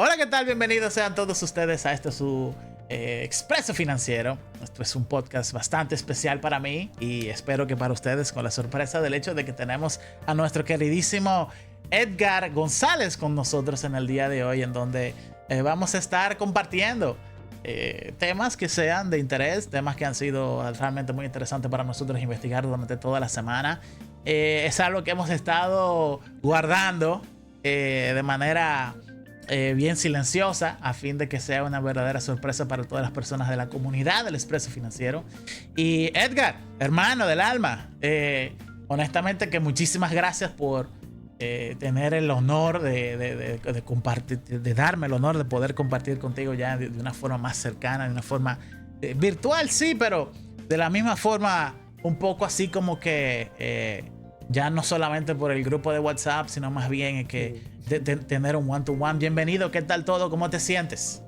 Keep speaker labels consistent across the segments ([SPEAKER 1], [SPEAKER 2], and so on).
[SPEAKER 1] Hola, ¿qué tal? Bienvenidos sean todos ustedes a este su Expreso Financiero. Esto es un podcast bastante especial para mí y espero que para ustedes, con la sorpresa del hecho de que tenemos a nuestro queridísimo Edgar González con nosotros en el día de hoy, en donde vamos a estar compartiendo temas que sean de interés, temas que han sido realmente muy interesantes para nosotros investigar durante toda la semana. Es algo que hemos estado guardando de manera bien silenciosa, a fin de que sea una verdadera sorpresa para todas las personas de la comunidad del Expreso Financiero. Y Edgar, hermano del alma, honestamente que muchísimas gracias por tener el honor de compartir, de darme el honor de poder compartir contigo ya de una forma más cercana, de una forma virtual, sí, pero de la misma forma un poco así como que ya no solamente por el grupo de WhatsApp, sino más bien que tener un one-to-one. Bienvenido, ¿qué tal todo? ¿Cómo te sientes?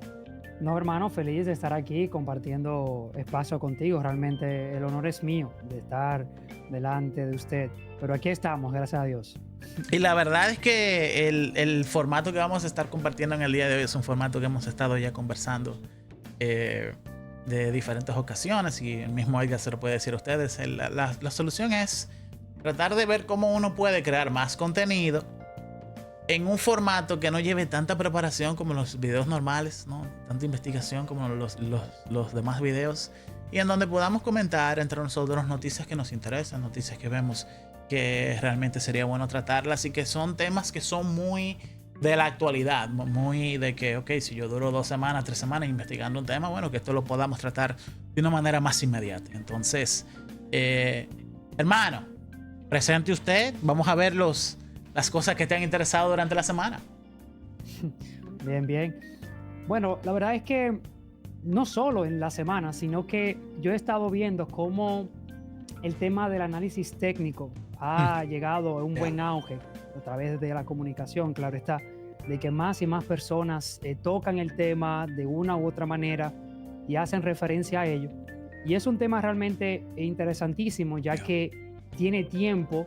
[SPEAKER 2] No, hermano, feliz de estar aquí compartiendo espacio contigo. Realmente el honor es mío de estar delante de usted. Pero aquí estamos, gracias a Dios.
[SPEAKER 1] Y la verdad es que el formato que vamos a estar compartiendo en el día de hoy es un formato que hemos estado ya conversando de diferentes ocasiones, y el mismo Edgar se lo puede decir a ustedes. La solución es tratar de ver cómo uno puede crear más contenido en un formato que no lleve tanta preparación como los videos normales, ¿no? Tanta investigación como los demás videos, y en donde podamos comentar entre nosotros noticias que nos interesan, noticias que vemos que realmente sería bueno tratarlas, y que son temas que son muy de la actualidad, muy de que, ok, si yo duro 2 semanas, 3 semanas investigando un tema, bueno, que esto lo podamos tratar de una manera más inmediata. Entonces, hermano, presente usted, vamos a ver las cosas que te han interesado durante la semana.
[SPEAKER 2] Bien, bien. Bueno, la verdad es que no solo en la semana, sino que yo he estado viendo cómo el tema del análisis técnico ha llegado a un buen auge a través de la comunicación, claro está, de que más y más personas tocan el tema de una u otra manera y hacen referencia a ello. Y es un tema realmente interesantísimo, ya que tiene tiempo,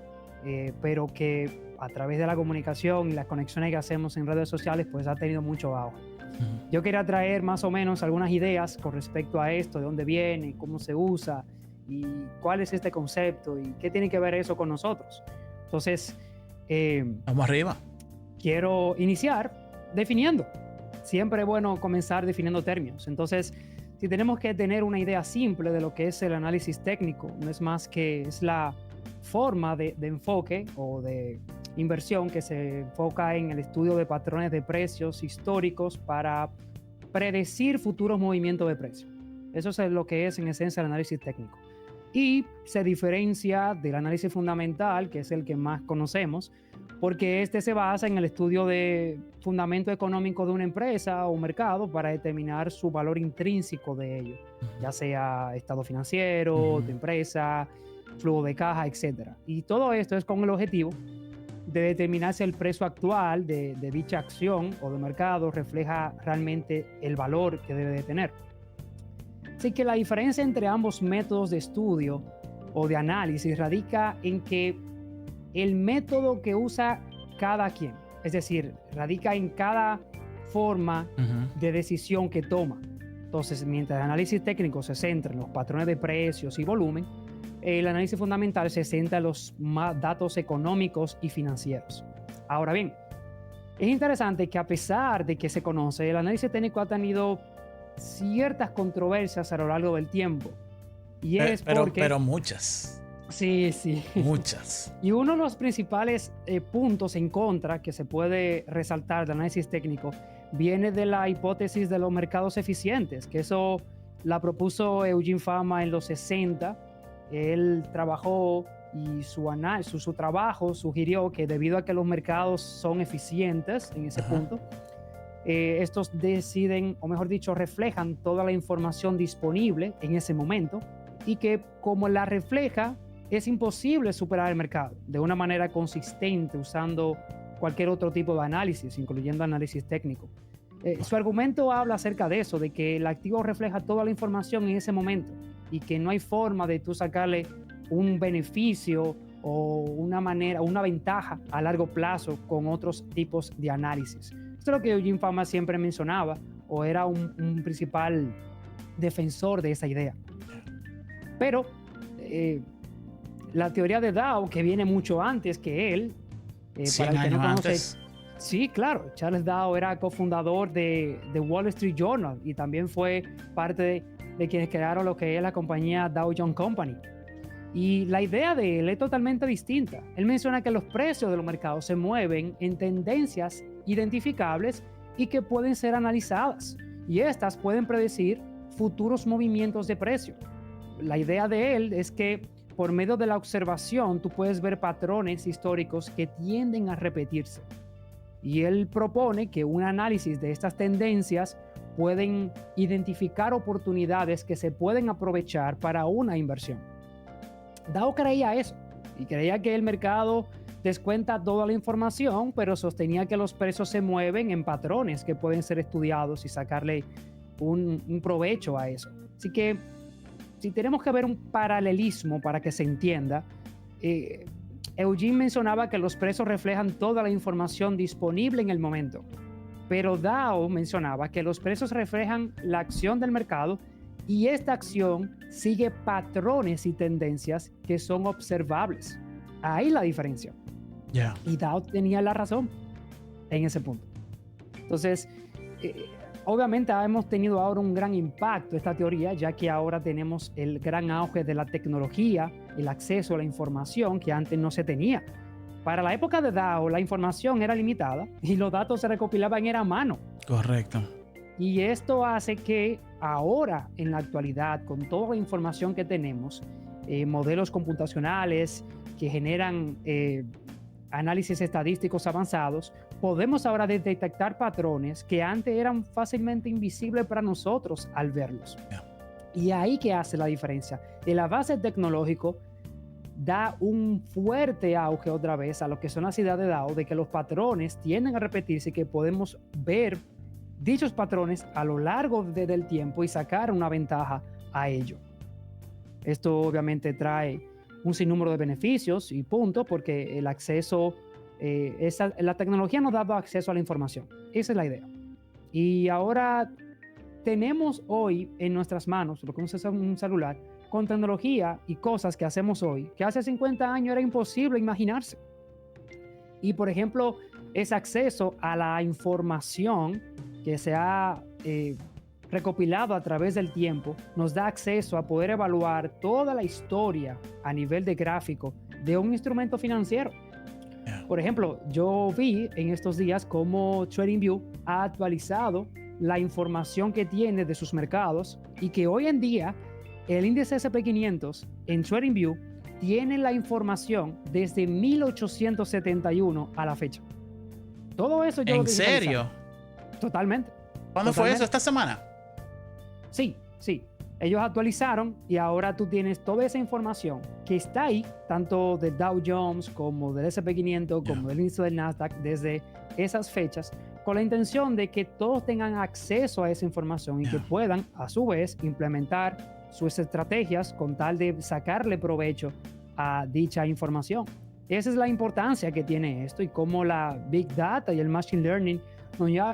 [SPEAKER 2] pero que a través de la comunicación y las conexiones que hacemos en redes sociales, pues ha tenido mucho auge. Yo quería traer más o menos algunas ideas con respecto a esto, de dónde viene, cómo se usa y cuál es este concepto y qué tiene que ver eso con nosotros. Entonces,
[SPEAKER 1] Vamos arriba.
[SPEAKER 2] quiero iniciar definiendo. Siempre es bueno comenzar definiendo términos. Entonces, si tenemos que tener una idea simple de lo que es el análisis técnico, no es más que es la forma de enfoque o de inversión que se enfoca en el estudio de patrones de precios históricos para predecir futuros movimientos de precios. Eso es lo que es en esencia el análisis técnico. Y se diferencia del análisis fundamental, que es el que más conocemos, porque este se basa en el estudio de fundamento económico de una empresa o un mercado para determinar su valor intrínseco de ello, ya sea estado financiero, de empresa, flujo de caja, etc. Y todo esto es con el objetivo de determinar si el precio actual de dicha acción o de mercado refleja realmente el valor que debe de tener. Así que la diferencia entre ambos métodos de estudio o de análisis radica en que el método que usa cada quien, es decir, radica en cada forma de decisión que toma. Entonces, mientras el análisis técnico se centra en los patrones de precios y volumen, el análisis fundamental se centra en los datos económicos y financieros. Ahora bien, es interesante que a pesar de que se conoce, el análisis técnico ha tenido ciertas controversias a lo largo del tiempo. Y es porque...
[SPEAKER 1] Pero muchas.
[SPEAKER 2] Sí, sí.
[SPEAKER 1] Muchas.
[SPEAKER 2] Y uno de los principales puntos en contra que se puede resaltar del análisis técnico viene de la hipótesis de los mercados eficientes, que eso la propuso Eugene Fama en los 60. Él trabajó y su trabajo sugirió que debido a que los mercados son eficientes en ese punto, estos deciden, o mejor dicho, reflejan toda la información disponible en ese momento, y que como la refleja, es imposible superar el mercado de una manera consistente usando cualquier otro tipo de análisis, incluyendo análisis técnico. Su argumento habla acerca de eso, de que el activo refleja toda la información en ese momento y que no hay forma de tú sacarle un beneficio o una ventaja a largo plazo con otros tipos de análisis. Eso es lo que Eugene Fama siempre mencionaba, o era un principal defensor de esa idea. Pero la teoría de Dow, que viene mucho antes que él,
[SPEAKER 1] 100
[SPEAKER 2] para el que no
[SPEAKER 1] años
[SPEAKER 2] conoce,
[SPEAKER 1] antes.
[SPEAKER 2] sí, claro, Charles Dow era cofundador de Wall Street Journal y también fue parte de quienes crearon lo que es la compañía Dow Jones Company. Y la idea de él es totalmente distinta. Él menciona que los precios de los mercados se mueven en tendencias identificables y que pueden ser analizadas. Y estas pueden predecir futuros movimientos de precio. La idea de él es que por medio de la observación tú puedes ver patrones históricos que tienden a repetirse. Y él propone que un análisis de estas tendencias pueden identificar oportunidades que se pueden aprovechar para una inversión. Dow creía eso y creía que el mercado descuenta toda la información, pero sostenía que los precios se mueven en patrones que pueden ser estudiados y sacarle un provecho a eso. Así que si tenemos que ver un paralelismo para que se entienda, Eugene mencionaba que los precios reflejan toda la información disponible en el momento, pero Dow mencionaba que los precios reflejan la acción del mercado y esta acción sigue patrones y tendencias que son observables. Ahí la diferencia.
[SPEAKER 1] Yeah.
[SPEAKER 2] Y Dow tenía la razón en ese punto. Entonces, obviamente hemos tenido ahora un gran impacto esta teoría, ya que ahora tenemos el gran auge de la tecnología, el acceso a la información que antes no se tenía. Para la época de Dow, la información era limitada y los datos se recopilaban a mano.
[SPEAKER 1] Correcto.
[SPEAKER 2] Y esto hace que ahora, en la actualidad, con toda la información que tenemos, modelos computacionales que generan análisis estadísticos avanzados, podemos ahora detectar patrones que antes eran fácilmente invisibles para nosotros al verlos.
[SPEAKER 1] Yeah.
[SPEAKER 2] Y ahí que hace la diferencia. El avance tecnológico da un fuerte auge otra vez a lo que son las ideas de Dow, de que los patrones tienden a repetirse y que podemos ver dichos patrones a lo largo del tiempo y sacar una ventaja a ello. Esto obviamente trae un sinnúmero de beneficios y punto, porque el acceso, la tecnología nos da acceso a la información. Esa es la idea. Y ahora tenemos hoy en nuestras manos lo que es un celular con tecnología y cosas que hacemos hoy, que hace 50 años era imposible imaginarse. Y por ejemplo, ese acceso a la información que se ha recopilado a través del tiempo nos da acceso a poder evaluar toda la historia a nivel de gráfico de un instrumento financiero. Por ejemplo, yo vi en estos días cómo TradingView ha actualizado la información que tiene de sus mercados y que hoy en día el índice S&P 500 en TradingView tiene la información desde 1871 a la fecha. Todo eso yo
[SPEAKER 1] ¿En serio?
[SPEAKER 2] Totalmente.
[SPEAKER 1] ¿Cuándo fue eso? ¿Esta semana?
[SPEAKER 2] Sí. Ellos actualizaron y ahora tú tienes toda esa información que está ahí, tanto del Dow Jones como del S&P 500, como del índice del Nasdaq, desde esas fechas, con la intención de que todos tengan acceso a esa información y que puedan, a su vez, implementar sus estrategias con tal de sacarle provecho a dicha información. Esa es la importancia que tiene esto y cómo la Big Data y el Machine Learning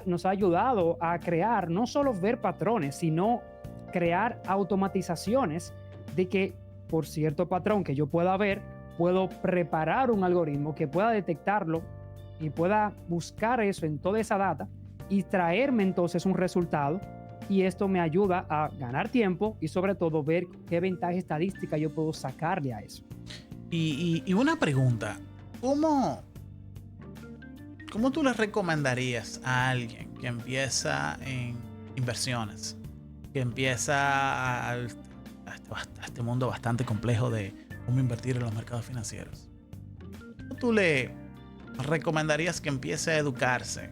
[SPEAKER 2] nos ha ayudado a crear, no solo ver patrones, sino crear automatizaciones de que por cierto patrón que yo pueda ver, puedo preparar un algoritmo que pueda detectarlo y pueda buscar eso en toda esa data y traerme entonces un resultado, y esto me ayuda a ganar tiempo y sobre todo ver qué ventaja estadística yo puedo sacarle a eso.
[SPEAKER 1] Y una pregunta, ¿cómo tú le recomendarías a alguien que empieza en inversiones, que empieza a este mundo bastante complejo de cómo invertir en los mercados financieros? ¿Cómo tú le recomendarías que empiece a educarse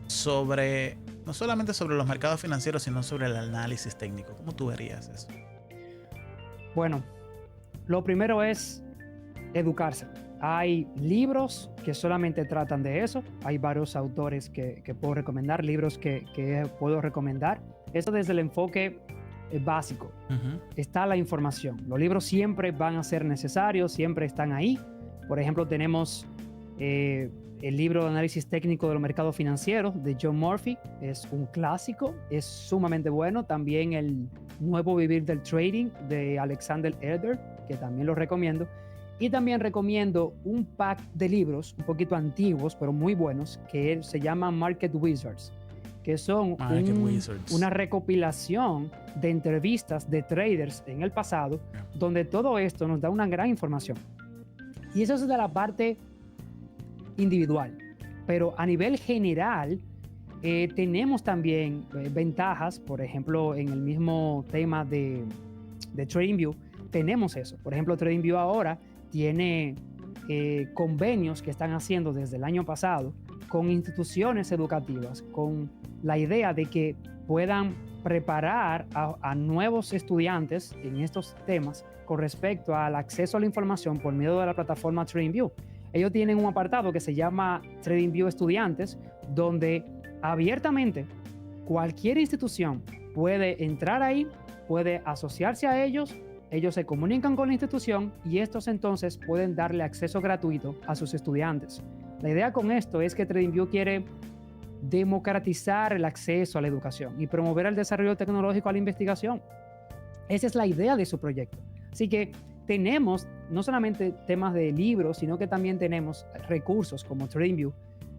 [SPEAKER 1] sobre, no solamente sobre los mercados financieros, sino sobre el análisis técnico? ¿Cómo tú verías eso?
[SPEAKER 2] Bueno, lo primero es educarse. Hay libros que solamente tratan de eso. Hay varios autores que puedo recomendar, libros que puedo recomendar. Eso desde el enfoque básico. Está la información. Los libros siempre van a ser necesarios, siempre están ahí. Por ejemplo, tenemos el libro de análisis técnico de los mercados financieros de John Murphy es un clásico, es sumamente bueno. También el Nuevo Vivir del Trading de Alexander Elder, que también lo recomiendo. Y también recomiendo un pack de libros un poquito antiguos, pero muy buenos, que se llama Market Wizards, que son una recopilación de entrevistas de traders en el pasado, donde todo esto nos da una gran información. Y eso es de la parte individual. Pero a nivel general, tenemos también ventajas. Por ejemplo, en el mismo tema de TradingView, tenemos eso. Por ejemplo, TradingView ahora tiene convenios que están haciendo desde el año pasado con instituciones educativas, con la idea de que puedan preparar a nuevos estudiantes en estos temas con respecto al acceso a la información por medio de la plataforma TradingView. Ellos tienen un apartado que se llama TradingView Estudiantes, donde abiertamente cualquier institución puede entrar ahí, puede asociarse a ellos. Ellos se comunican con la institución y estos entonces pueden darle acceso gratuito a sus estudiantes. La idea con esto es que TradingView quiere democratizar el acceso a la educación y promover el desarrollo tecnológico a la investigación. Esa es la idea de su proyecto. Así que tenemos no solamente temas de libros, sino que también tenemos recursos como TradingView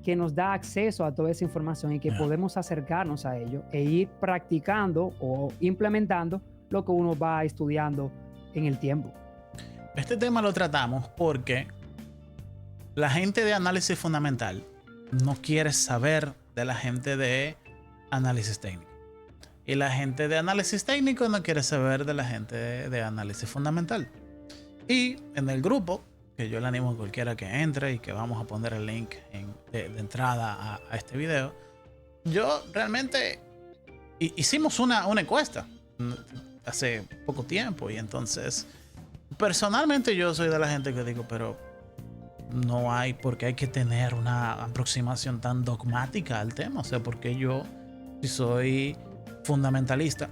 [SPEAKER 2] que nos da acceso a toda esa información y que podemos acercarnos a ello e ir practicando o implementando lo que uno va estudiando en el tiempo.
[SPEAKER 1] Este tema lo tratamos porque la gente de análisis fundamental no quiere saber de la gente de análisis técnico. Y la gente de análisis técnico no quiere saber de la gente de análisis fundamental. Y en el grupo, que yo le animo a cualquiera que entre y que vamos a poner el link de entrada a este video, yo realmente hicimos una encuesta hace poco tiempo y entonces personalmente yo soy de la gente que digo, pero no hay por qué hay que tener una aproximación tan dogmática al tema. O sea, porque yo, si soy fundamentalista,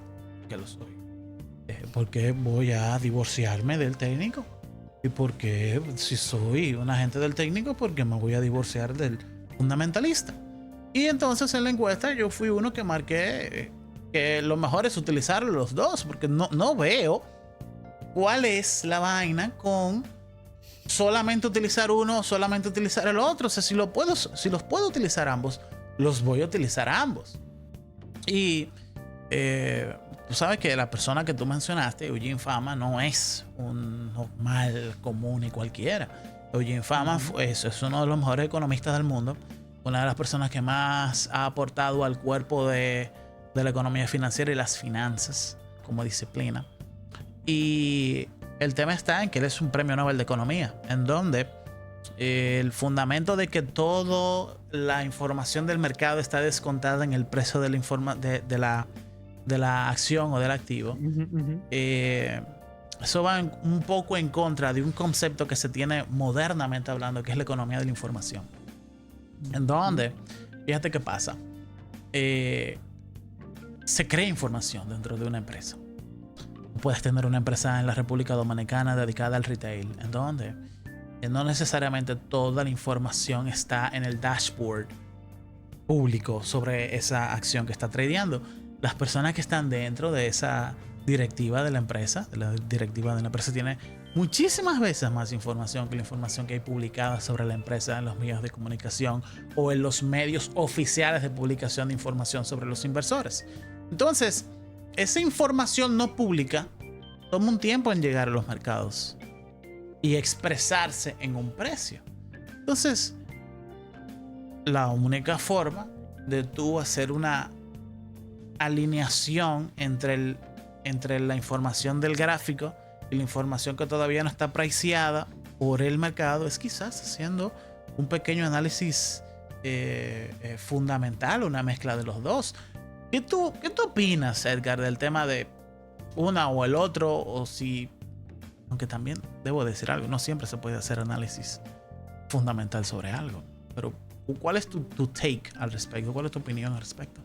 [SPEAKER 1] que lo soy, ¿por qué voy a divorciarme del técnico? Y porque si soy un agente del técnico, ¿por qué me voy a divorciar del fundamentalista? Y entonces en la encuesta yo fui uno que marqué que lo mejor es utilizar los dos, porque no veo cuál es la vaina con solamente utilizar uno o solamente utilizar el otro. O sea, si los puedo utilizar ambos, los voy a utilizar ambos. Y tú sabes que la persona que tú mencionaste, Eugene Fama, no es un normal, común y cualquiera. Eugene Fama es uno de los mejores economistas del mundo, una de las personas que más ha aportado al cuerpo de la economía financiera y las finanzas como disciplina. Y el tema está en que él es un premio Nobel de Economía, en donde el fundamento de que toda la información del mercado está descontada en el precio de la acción o del activo, eso va un poco en contra de un concepto que se tiene modernamente hablando, que es la economía de la información. En donde, fíjate qué pasa, se crea información dentro de una empresa. Puedes tener una empresa en la República Dominicana dedicada al retail, en donde no necesariamente toda la información está en el dashboard público sobre esa acción que está tradeando. Las personas que están dentro de esa directiva de la empresa, tiene muchísimas veces más información que la información que hay publicada sobre la empresa en los medios de comunicación o en los medios oficiales de publicación de información sobre los inversores. Entonces, esa información no pública toma un tiempo en llegar a los mercados y expresarse en un precio. Entonces, la única forma de tú hacer una alineación entre la información del gráfico y la información que todavía no está priceada por el mercado es quizás haciendo un pequeño análisis fundamental, una mezcla de los dos. ¿Qué tú opinas, Edgar, del tema de una o el otro? O si, aunque también debo decir algo, no siempre se puede hacer análisis fundamental sobre algo, pero ¿cuál es tu take al respecto? ¿Cuál es tu opinión al respecto?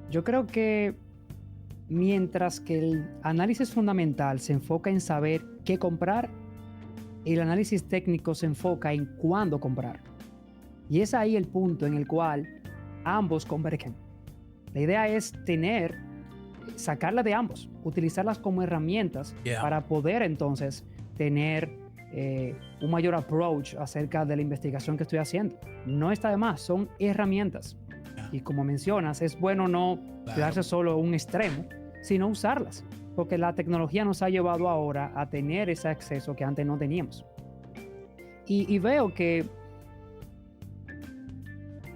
[SPEAKER 2] Yo creo que mientras que el análisis fundamental se enfoca en saber qué comprar, el análisis técnico se enfoca en cuándo comprar. Y es ahí el punto en el cual ambos convergen. La idea es sacarla de ambos, utilizarlas como herramientas para poder entonces tener un mayor approach acerca de la investigación que estoy haciendo. No está de más, son herramientas. Y como mencionas, es bueno no quedarse solo a un extremo, sino usarlas, porque la tecnología nos ha llevado ahora a tener ese acceso que antes no teníamos. Y veo que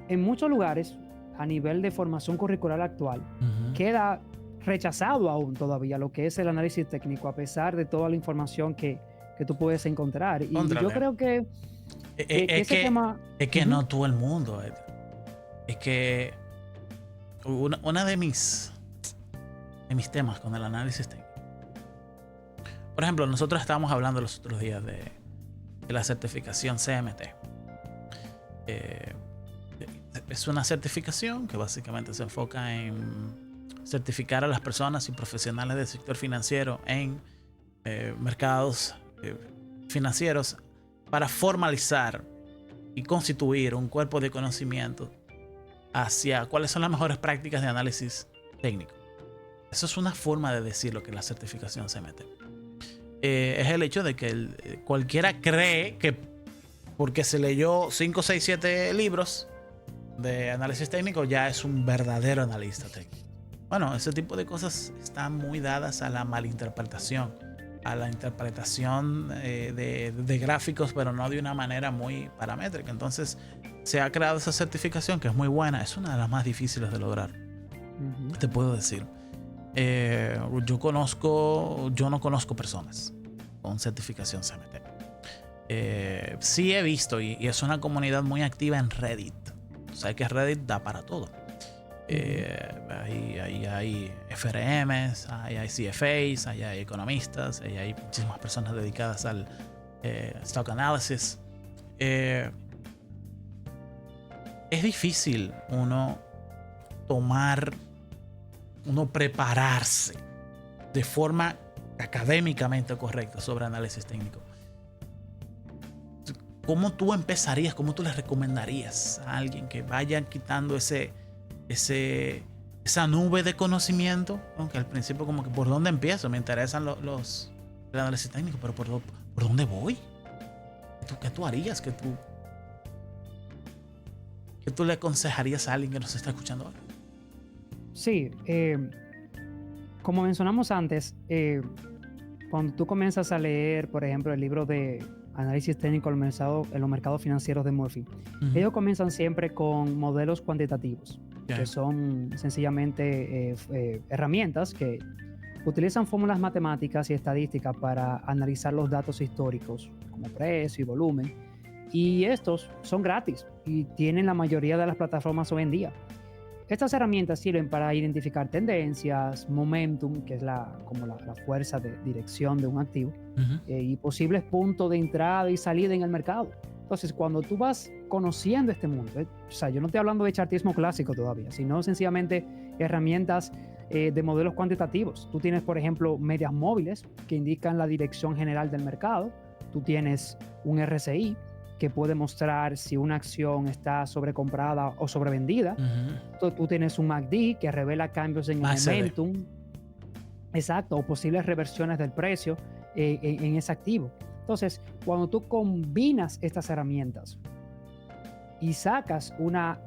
[SPEAKER 2] en muchos lugares, a nivel de formación curricular actual, queda rechazado aún todavía lo que es el análisis técnico, a pesar de toda la información que tú puedes encontrar. Y yo creo que ese tema...
[SPEAKER 1] Es que no todo el mundo. Es que una de mis temas con el análisis técnico. Por ejemplo, nosotros estábamos hablando los otros días de la certificación CMT. Es una certificación que básicamente se enfoca en certificar a las personas y profesionales del sector financiero en mercados financieros para formalizar y constituir un cuerpo de conocimiento hacia cuáles son las mejores prácticas de análisis técnico. Eso es una forma de decir lo que la certificación CMT. Es el hecho de que cualquiera cree que porque se leyó 5, 6, 7 libros de análisis técnico ya es un verdadero analista técnico. Bueno, ese tipo de cosas están muy dadas a la malinterpretación, a la interpretación de gráficos, pero no de una manera muy paramétrica. Entonces se ha creado esa certificación que es muy buena, es una de las más difíciles de lograr. Te puedo decir, yo no conozco personas con certificación CMT. Sí he visto y es una comunidad muy activa en Reddit. O sea que Reddit da para todo. Ahí hay FRMs, ahí hay CFAs, ahí hay economistas, ahí hay muchísimas personas dedicadas al stock analysis. Es difícil uno prepararse de forma académicamente correcta sobre análisis técnico. ¿Cómo tú empezarías? ¿Cómo tú le recomendarías a alguien que vaya quitando esa nube de conocimiento? Aunque al principio como que ¿por dónde empiezo? Me interesan el análisis técnico, pero ¿por dónde voy? ¿Qué tú harías? ¿Qué tú le aconsejarías a alguien que nos está escuchando ahora?
[SPEAKER 2] Sí, como mencionamos antes, cuando tú comienzas a leer, por ejemplo, el libro de análisis técnico en los mercados financieros de Murphy, ellos comienzan siempre con modelos cuantitativos, que son sencillamente herramientas que utilizan fórmulas matemáticas y estadísticas para analizar los datos históricos, como precio y volumen, y estos son gratis y tienen la mayoría de las plataformas hoy en día. Estas herramientas sirven para identificar tendencias, momentum, que es como la fuerza de dirección de un activo, y posibles puntos de entrada y salida en el mercado. Entonces, cuando tú vas conociendo este mundo, o sea, yo no estoy hablando de chartismo clásico todavía, sino sencillamente herramientas de modelos cuantitativos. Tú tienes, por ejemplo, medias móviles que indican la dirección general del mercado. Tú tienes un RSI que puede mostrar si una acción está sobrecomprada o sobrevendida. Tú tienes un MACD que revela cambios en el momentum. Exacto, o posibles reversiones del precio en ese activo. Entonces, cuando tú combinas estas herramientas y sacas una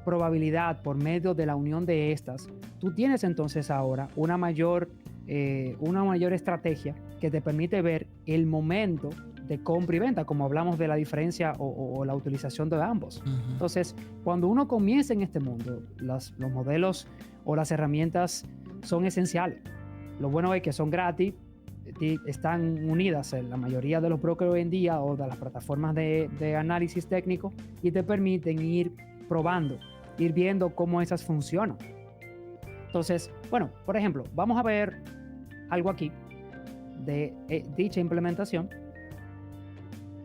[SPEAKER 2] probabilidad por medio de la unión de estas, tú tienes entonces ahora una mayor estrategia que te permite ver el momento de compra y venta, como hablamos de la diferencia o la utilización de ambos. Entonces, cuando uno comienza en este mundo, los modelos o las herramientas son esenciales. Lo bueno es que son gratis, están unidas en la mayoría de los brokers hoy en día o de las plataformas de análisis técnico y te permiten ir probando, ir viendo cómo esas funcionan. Entonces, bueno, por ejemplo, vamos a ver algo aquí de dicha implementación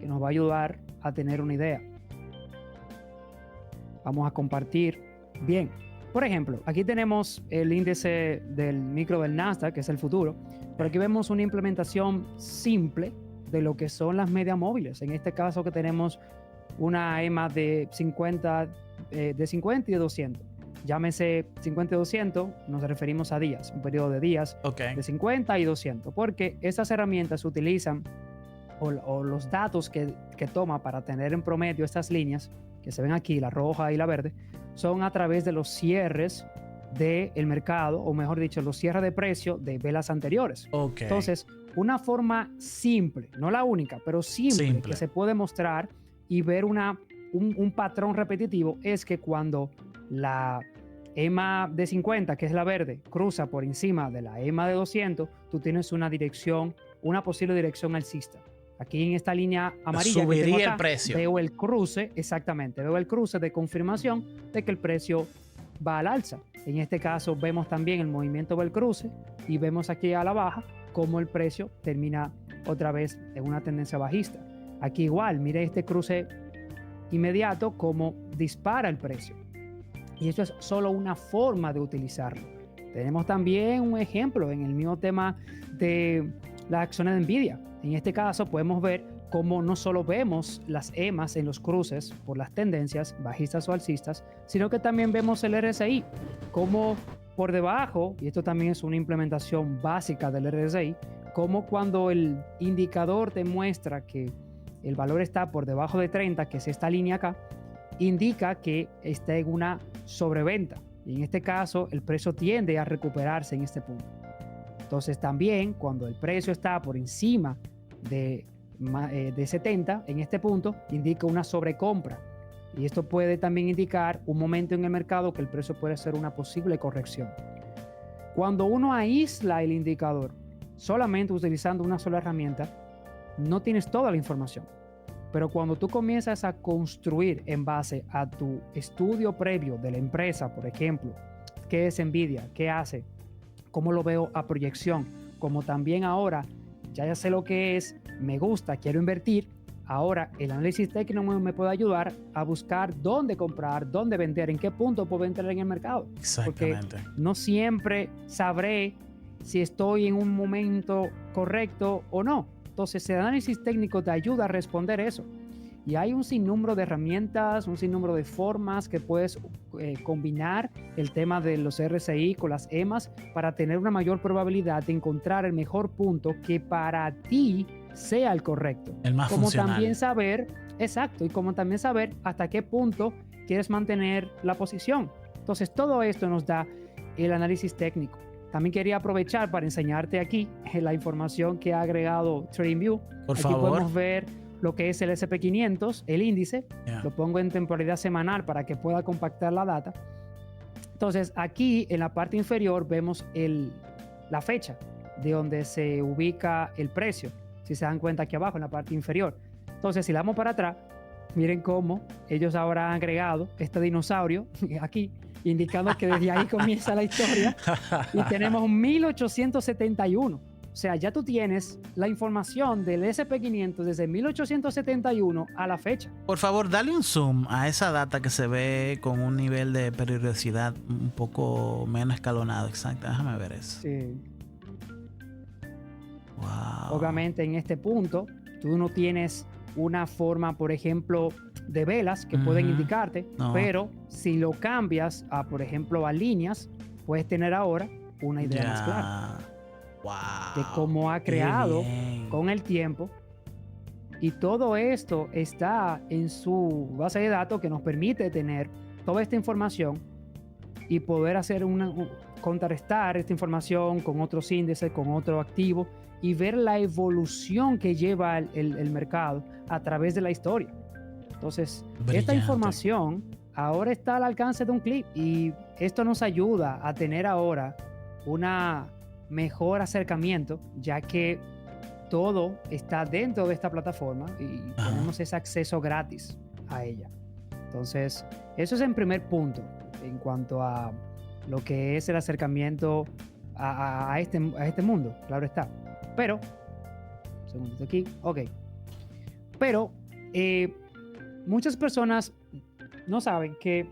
[SPEAKER 2] que nos va a ayudar a tener una idea. Vamos a compartir. Bien, por ejemplo, aquí tenemos el índice del micro del Nasdaq, que es el futuro, pero aquí vemos una implementación simple de lo que son las medias móviles. En este caso que tenemos una EMA de 50 y de 200. Llámese 50 y 200, nos referimos a días, un periodo de días de 50 y 200, porque esas herramientas se utilizan o los datos que toma para tener en promedio estas líneas que se ven aquí, la roja y la verde, son a través de los cierres del mercado, o mejor dicho, los cierres de precio de velas anteriores. Entonces, una forma simple, no la única, pero simple. Que se puede mostrar y ver un patrón repetitivo es que cuando la EMA de 50, que es la verde, cruza por encima de la EMA de 200, tú tienes una posible dirección alcista. Aquí en esta línea amarilla
[SPEAKER 1] subiría
[SPEAKER 2] que tengo acá,
[SPEAKER 1] el precio.
[SPEAKER 2] Veo el cruce, exactamente, veo el cruce de confirmación de que el precio va al alza. En este caso vemos también el movimiento del cruce y vemos aquí a la baja cómo el precio termina otra vez en una tendencia bajista. Aquí igual, mire este cruce inmediato cómo dispara el precio. Y eso es solo una forma de utilizarlo. Tenemos también un ejemplo en el mismo tema de las acciones de Nvidia. En este caso podemos ver cómo no solo vemos las EMAs en los cruces por las tendencias bajistas o alcistas, sino que también vemos el RSI, como por debajo, y esto también es una implementación básica del RSI, como cuando el indicador te muestra que el valor está por debajo de 30, que es esta línea acá, indica que está en una sobreventa. Y en este caso, el precio tiende a recuperarse en este punto. Entonces también cuando el precio está por encima de 70 en este punto, indica una sobrecompra. Y esto puede también indicar un momento en el mercado que el precio puede ser una posible corrección. Cuando uno aísla el indicador solamente utilizando una sola herramienta, no tienes toda la información. Pero cuando tú comienzas a construir en base a tu estudio previo de la empresa, por ejemplo, qué es Nvidia, qué hace, cómo lo veo a proyección, como también ahora ya sé lo que es, me gusta, quiero invertir, ahora el análisis técnico me puede ayudar a buscar dónde comprar, dónde vender, en qué punto puedo entrar en el mercado.
[SPEAKER 1] Exactamente.
[SPEAKER 2] Porque no siempre sabré si estoy en un momento correcto o no. Entonces el análisis técnico te ayuda a responder eso. Y hay un sinnúmero de herramientas, un sinnúmero de formas que puedes combinar el tema de los RSI con las EMAs para tener una mayor probabilidad de encontrar el mejor punto que para ti sea el correcto.
[SPEAKER 1] El más
[SPEAKER 2] como
[SPEAKER 1] funcional.
[SPEAKER 2] También saber, exacto, y como también saber hasta qué punto quieres mantener la posición. Entonces todo esto nos da el análisis técnico. También quería aprovechar para enseñarte aquí la información que ha agregado TradingView.
[SPEAKER 1] Por
[SPEAKER 2] aquí
[SPEAKER 1] favor.
[SPEAKER 2] podemos ver lo que es el SP500, el índice. Lo pongo en temporalidad semanal para que pueda compactar la data. Entonces aquí en la parte inferior vemos la fecha de donde se ubica el precio. Si se dan cuenta aquí abajo en la parte inferior. Entonces si le damos para atrás, miren cómo ellos ahora han agregado este dinosaurio aquí, indicando que desde ahí comienza la historia. Y tenemos 1871. O sea, ya tú tienes la información del SP500 desde 1871 a la fecha.
[SPEAKER 1] Por favor, dale un zoom a esa data que se ve con un nivel de periodicidad un poco menos escalonado. Exacto, déjame ver eso.
[SPEAKER 2] Sí.
[SPEAKER 1] Wow.
[SPEAKER 2] Obviamente en este punto, tú no tienes una forma, por ejemplo, de velas que pueden indicarte, pero si lo cambias a, por ejemplo, a líneas, puedes tener ahora una idea más clara.
[SPEAKER 1] Wow,
[SPEAKER 2] de cómo ha creado con el tiempo. Y todo esto está en su base de datos que nos permite tener toda esta información y poder hacer contrarrestar esta información con otros índices, con otro activo y ver la evolución que lleva el mercado a través de la historia. Entonces,
[SPEAKER 1] brillante.
[SPEAKER 2] Esta información ahora está al alcance de un clic y esto nos ayuda a tener ahora una mejor acercamiento, ya que todo está dentro de esta plataforma y tenemos ese acceso gratis a ella. Entonces, eso es en primer punto en cuanto a lo que es el acercamiento a este mundo, claro está. Pero, un segundito aquí, ok. Pero, muchas personas no saben que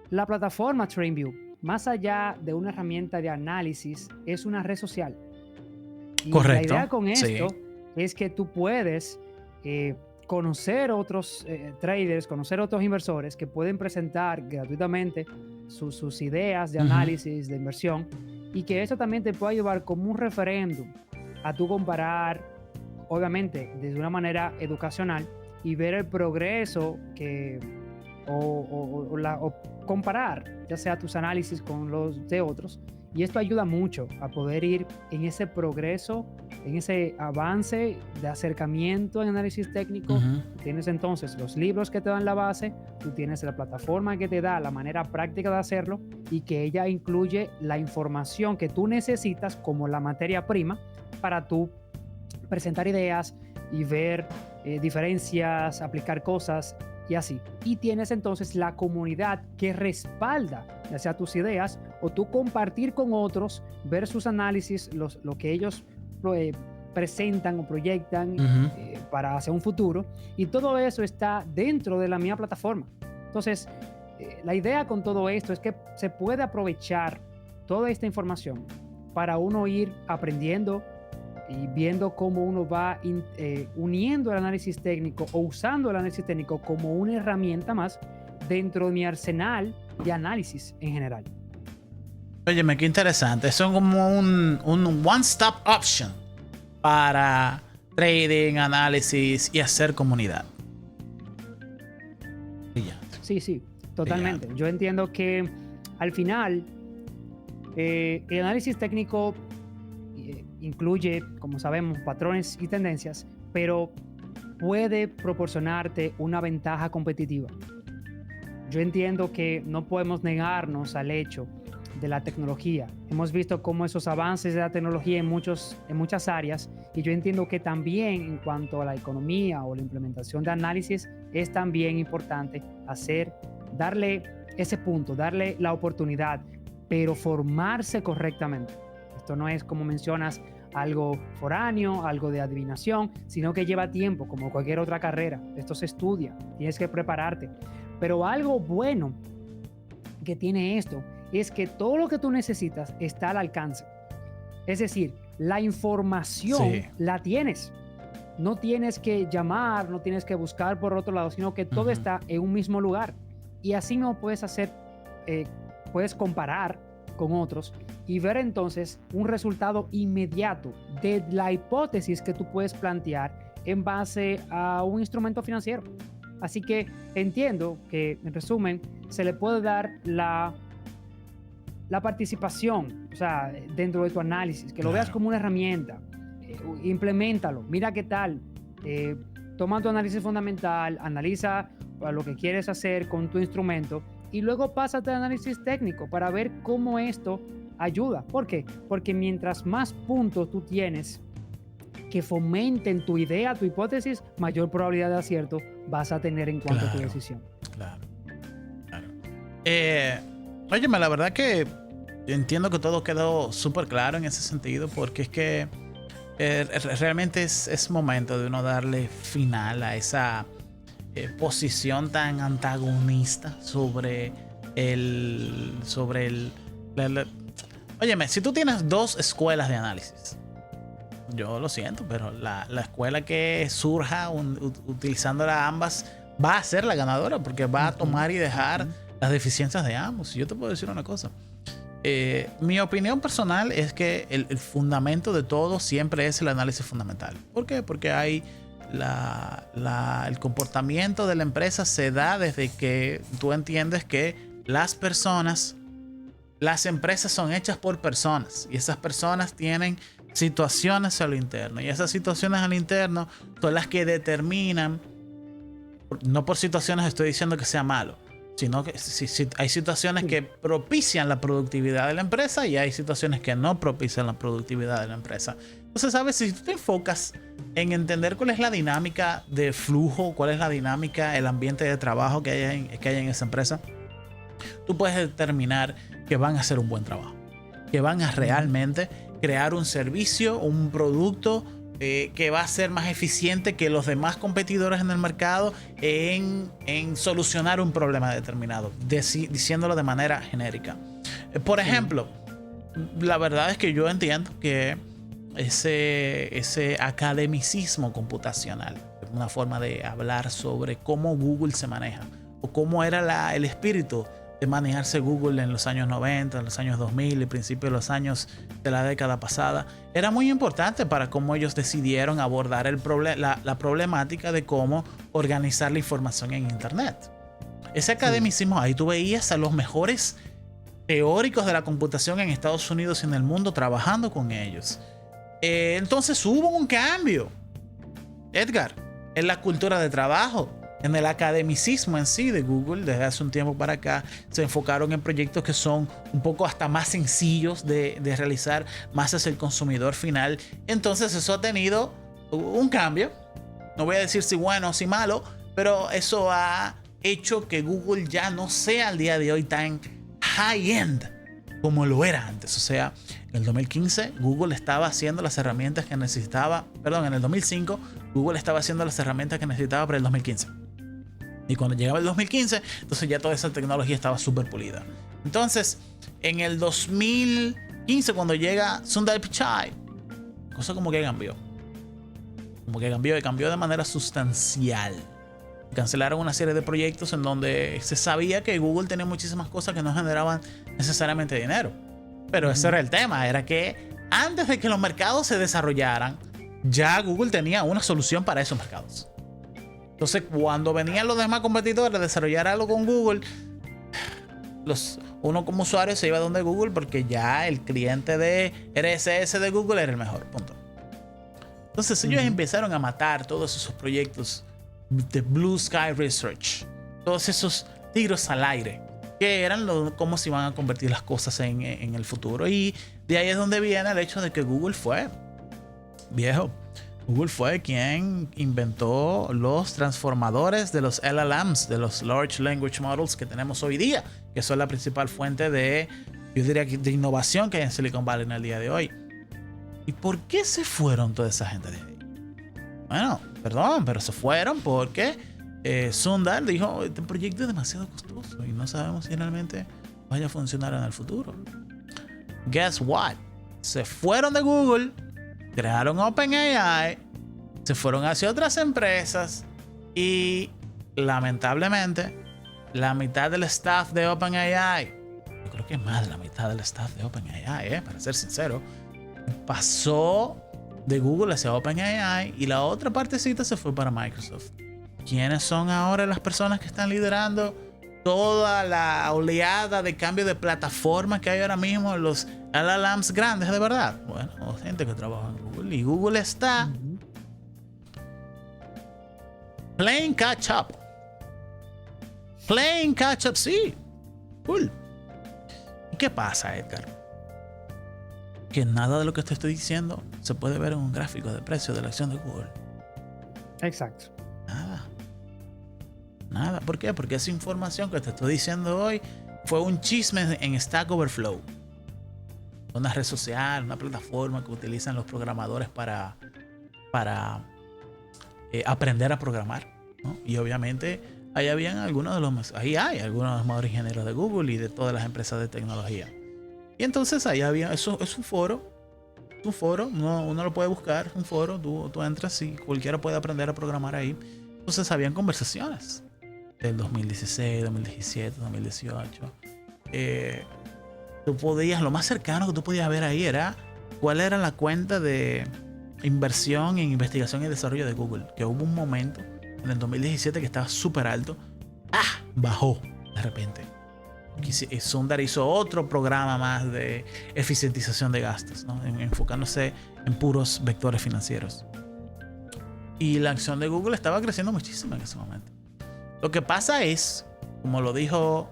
[SPEAKER 2] la plataforma TradingView, más allá de una herramienta de análisis, es una red social. Y
[SPEAKER 1] correcto.
[SPEAKER 2] La idea con esto es que tú puedes conocer otros traders, conocer otros inversores que pueden presentar gratuitamente sus ideas de análisis, de inversión, y que eso también te puede ayudar como un referéndum a tú comparar, obviamente, desde una manera educacional y ver el progreso o comparar, ya sea tus análisis con los de otros. Y esto ayuda mucho a poder ir en ese progreso, en ese avance de acercamiento en análisis técnico. Tienes entonces los libros que te dan la base, tú tienes la plataforma que te da la manera práctica de hacerlo y que ella incluye la información que tú necesitas como la materia prima para tú presentar ideas y ver diferencias, aplicar cosas y así. Y tienes entonces la comunidad que respalda ya sea tus ideas o tú compartir con otros, ver sus análisis, lo que ellos presentan o proyectan para hacia un futuro, y todo eso está dentro de la mía plataforma. Entonces, la idea con todo esto es que se puede aprovechar toda esta información para uno ir aprendiendo y viendo cómo uno va uniendo el análisis técnico o usando el análisis técnico como una herramienta más dentro de mi arsenal de análisis en general.
[SPEAKER 1] Óyeme, qué interesante. Eso es como un one-stop option para trading, análisis y hacer comunidad.
[SPEAKER 2] Sí, sí, totalmente. Yo entiendo que al final el análisis técnico incluye, como sabemos, patrones y tendencias, pero puede proporcionarte una ventaja competitiva. Yo entiendo que no podemos negarnos al hecho de la tecnología. Hemos visto cómo esos avances de la tecnología en muchas áreas, y yo entiendo que también en cuanto a la economía o la implementación de análisis es también importante darle ese punto, darle la oportunidad, pero formarse correctamente. Esto no es, como mencionas, algo foráneo, algo de adivinación, sino que lleva tiempo, como cualquier otra carrera. Esto se estudia, tienes que prepararte. Pero algo bueno que tiene esto es que todo lo que tú necesitas está al alcance. Es decir, la información la tienes. No tienes que llamar, no tienes que buscar por otro lado, sino que todo está en un mismo lugar. Y así no puedes puedes comparar con otros y ver entonces un resultado inmediato de la hipótesis que tú puedes plantear en base a un instrumento financiero. Así que entiendo que, en resumen, se le puede dar la participación, o sea, dentro de tu análisis, que lo veas como una herramienta, implementalo, mira qué tal, toma tu análisis fundamental, analiza lo que quieres hacer con tu instrumento y luego pásate al análisis técnico para ver cómo esto ayuda. ¿Por qué? Porque mientras más puntos tú tienes que fomenten tu idea, tu hipótesis, mayor probabilidad de acierto vas a tener en cuanto a tu decisión.
[SPEAKER 1] Claro. Óyeme, la verdad que entiendo que todo quedó súper claro en ese sentido, porque es que realmente es momento de uno darle final a esa posición tan antagonista sobre el óyeme, si tú tienes dos escuelas de análisis, yo lo siento, pero la escuela que surja utilizándola ambas va a ser la ganadora, porque va a tomar y dejar las deficiencias de ambos. Y yo te puedo decir una cosa, mi opinión personal es que el fundamento de todo siempre es el análisis fundamental. ¿Por qué? Porque hay el comportamiento de la empresa se da desde que tú entiendes que las empresas son hechas por personas, y esas personas tienen situaciones a lo interno, y esas situaciones a lo interno son las que determinan, no por situaciones estoy diciendo que sea malo, sino que si hay situaciones que propician la productividad de la empresa y hay situaciones que no propician la productividad de la empresa. Entonces, ¿sabes? Si tú te enfocas en entender cuál es la dinámica de flujo, cuál es la dinámica, el ambiente de trabajo que hay en esa empresa, tú puedes determinar que van a hacer un buen trabajo, que van a realmente crear un servicio, un producto que va a ser más eficiente que los demás competidores en el mercado en solucionar un problema determinado, diciéndolo de manera genérica. Por ejemplo, la verdad es que yo entiendo que ese academicismo computacional, una forma de hablar sobre cómo Google se maneja o cómo era el espíritu de manejarse Google en los años 90, en los años 2000 y principios de los años de la década pasada. Era muy importante para cómo ellos decidieron abordar la problemática de cómo organizar la información en Internet. Ese academicismo, ahí tú veías a los mejores teóricos de la computación en Estados Unidos y en el mundo trabajando con ellos. Entonces hubo un cambio, Edgar, en la cultura de trabajo, en el academicismo en sí de Google. Desde hace un tiempo para acá se enfocaron en proyectos que son un poco hasta más sencillos de realizar, más hacia el consumidor final. Entonces eso ha tenido un cambio. No voy a decir si bueno o si malo, pero eso ha hecho que Google ya no sea al día de hoy tan high-end como lo era antes. O sea, en el 2015 Google estaba haciendo las herramientas que necesitaba, perdón, en el 2005 Google estaba haciendo las herramientas que necesitaba para el 2015. Y cuando llegaba el 2015, entonces ya toda esa tecnología estaba súper pulida. Entonces, en el 2015, cuando llega Sundar Pichai, cosa como que cambió. Como que cambió de manera sustancial. Cancelaron una serie de proyectos en donde se sabía que Google tenía muchísimas cosas que no generaban necesariamente dinero. Pero ese era el tema, era que antes de que los mercados se desarrollaran, ya Google tenía una solución para esos mercados. Entonces, cuando venían los demás competidores a desarrollar algo con Google, uno como usuario se iba donde Google porque ya el cliente de RSS de Google era el mejor. Punto. Entonces, ellos empezaron a matar todos esos proyectos de Blue Sky Research, todos esos tiros al aire, que eran cómo se iban a convertir las cosas en el futuro. Y de ahí es donde viene el hecho de que Google fue quien inventó los transformadores de los LLMs, de los Large Language Models que tenemos hoy día, que son la principal fuente de innovación que hay en Silicon Valley en el día de hoy. ¿Y por qué se fueron toda esa gente de ahí? Bueno, perdón, pero se fueron porque Sundar dijo: este proyecto es demasiado costoso y no sabemos si realmente vaya a funcionar en el futuro. Guess what? Se fueron de Google, crearon OpenAI, se fueron hacia otras empresas y lamentablemente la mitad del staff de OpenAI, yo creo que más de la mitad del staff de OpenAI, para ser sincero, pasó de Google hacia OpenAI y la otra partecita se fue para Microsoft. ¿Quiénes son ahora las personas que están liderando toda la oleada de cambio de plataforma que hay ahora mismo en los LLMs grandes de verdad? Bueno, gente que trabaja en Google, y Google está playing catch up. Playing catch up, sí. Cool. ¿Y qué pasa, Edgar? Que nada de lo que te estoy diciendo se puede ver en un gráfico de precio de la acción de Google.
[SPEAKER 2] Exacto.
[SPEAKER 1] Nada. ¿Por qué? Porque esa información que te estoy diciendo hoy fue un chisme en Stack Overflow, una red social, una plataforma que utilizan los programadores para aprender a programar, ¿no? Y obviamente ahí hay algunos de los mejores ingenieros de Google y de todas las empresas de tecnología. Y entonces ahí había, eso es un foro, uno lo puede buscar, un foro, tú entras y cualquiera puede aprender a programar ahí. Entonces habían conversaciones del 2016, 2017, 2018. Tú podías, lo más cercano que tú podías ver ahí era cuál era la cuenta de inversión en investigación y desarrollo de Google, que hubo un momento en el 2017 que estaba súper alto, bajó de repente. Sundar hizo otro programa más de eficientización de gastos, ¿no? Enfocándose en puros vectores financieros. Y la acción de Google estaba creciendo muchísimo en ese momento. Lo que pasa es, como lo dijo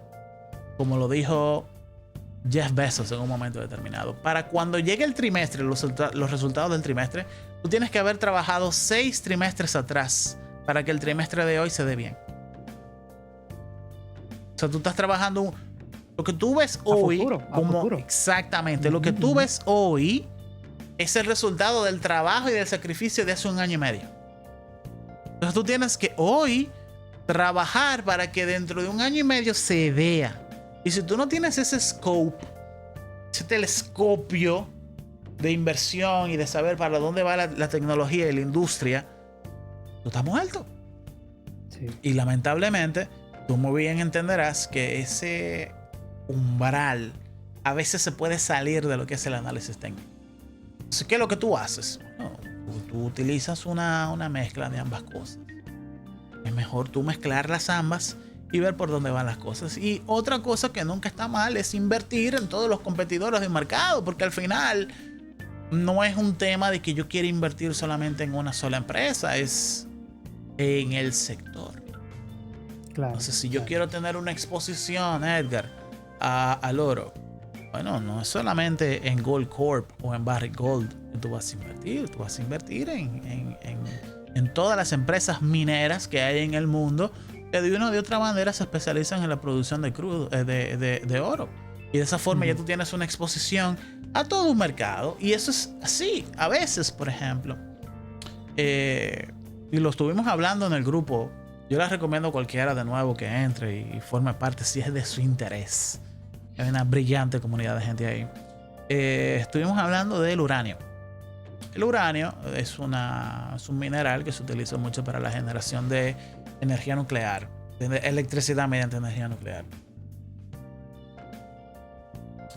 [SPEAKER 1] Jeff Bezos en un momento determinado, para cuando llegue el trimestre, los resultados del trimestre, tú tienes que haber trabajado 6 trimestres atrás para que el trimestre de hoy se dé bien. O sea, tú estás trabajando lo que tú ves hoy, futuro. Exactamente, lo que tú ves hoy es el resultado del trabajo y del sacrificio de hace un año y medio. Entonces tú tienes que hoy trabajar para que dentro de un año y medio se vea. Y si tú no tienes ese scope, ese telescopio, de inversión y de saber para dónde va la tecnología y la industria, tú estás muerto.
[SPEAKER 2] Sí.
[SPEAKER 1] Y lamentablemente, tú muy bien entenderás que ese umbral a veces se puede salir de lo que es el análisis técnico. Entonces, ¿qué es lo que tú haces? Bueno, tú utilizas una mezcla de ambas cosas. Es mejor tú mezclarlas ambas y ver por dónde van las cosas. Y otra cosa que nunca está mal es invertir en todos los competidores del mercado, porque al final no es un tema de que yo quiera invertir solamente en una sola empresa, es en el sector.
[SPEAKER 2] Claro.
[SPEAKER 1] Entonces, si yo quiero tener una exposición, Edgar, al oro, bueno, no es solamente en Gold Corp o en Barrick Gold que tú vas a invertir en todas las empresas mineras que hay en el mundo que de una o de otra manera se especializan en la producción de crudo, de oro. Y de esa forma ya tú tienes una exposición a todo un mercado. Y eso es así. A veces, por ejemplo, y lo estuvimos hablando en el grupo, yo les recomiendo a cualquiera de nuevo que entre y forme parte si es de su interés. Hay una brillante comunidad de gente ahí. Estuvimos hablando del uranio. El uranio es un mineral que se utiliza mucho para la generación de energía nuclear, de electricidad mediante energía nuclear.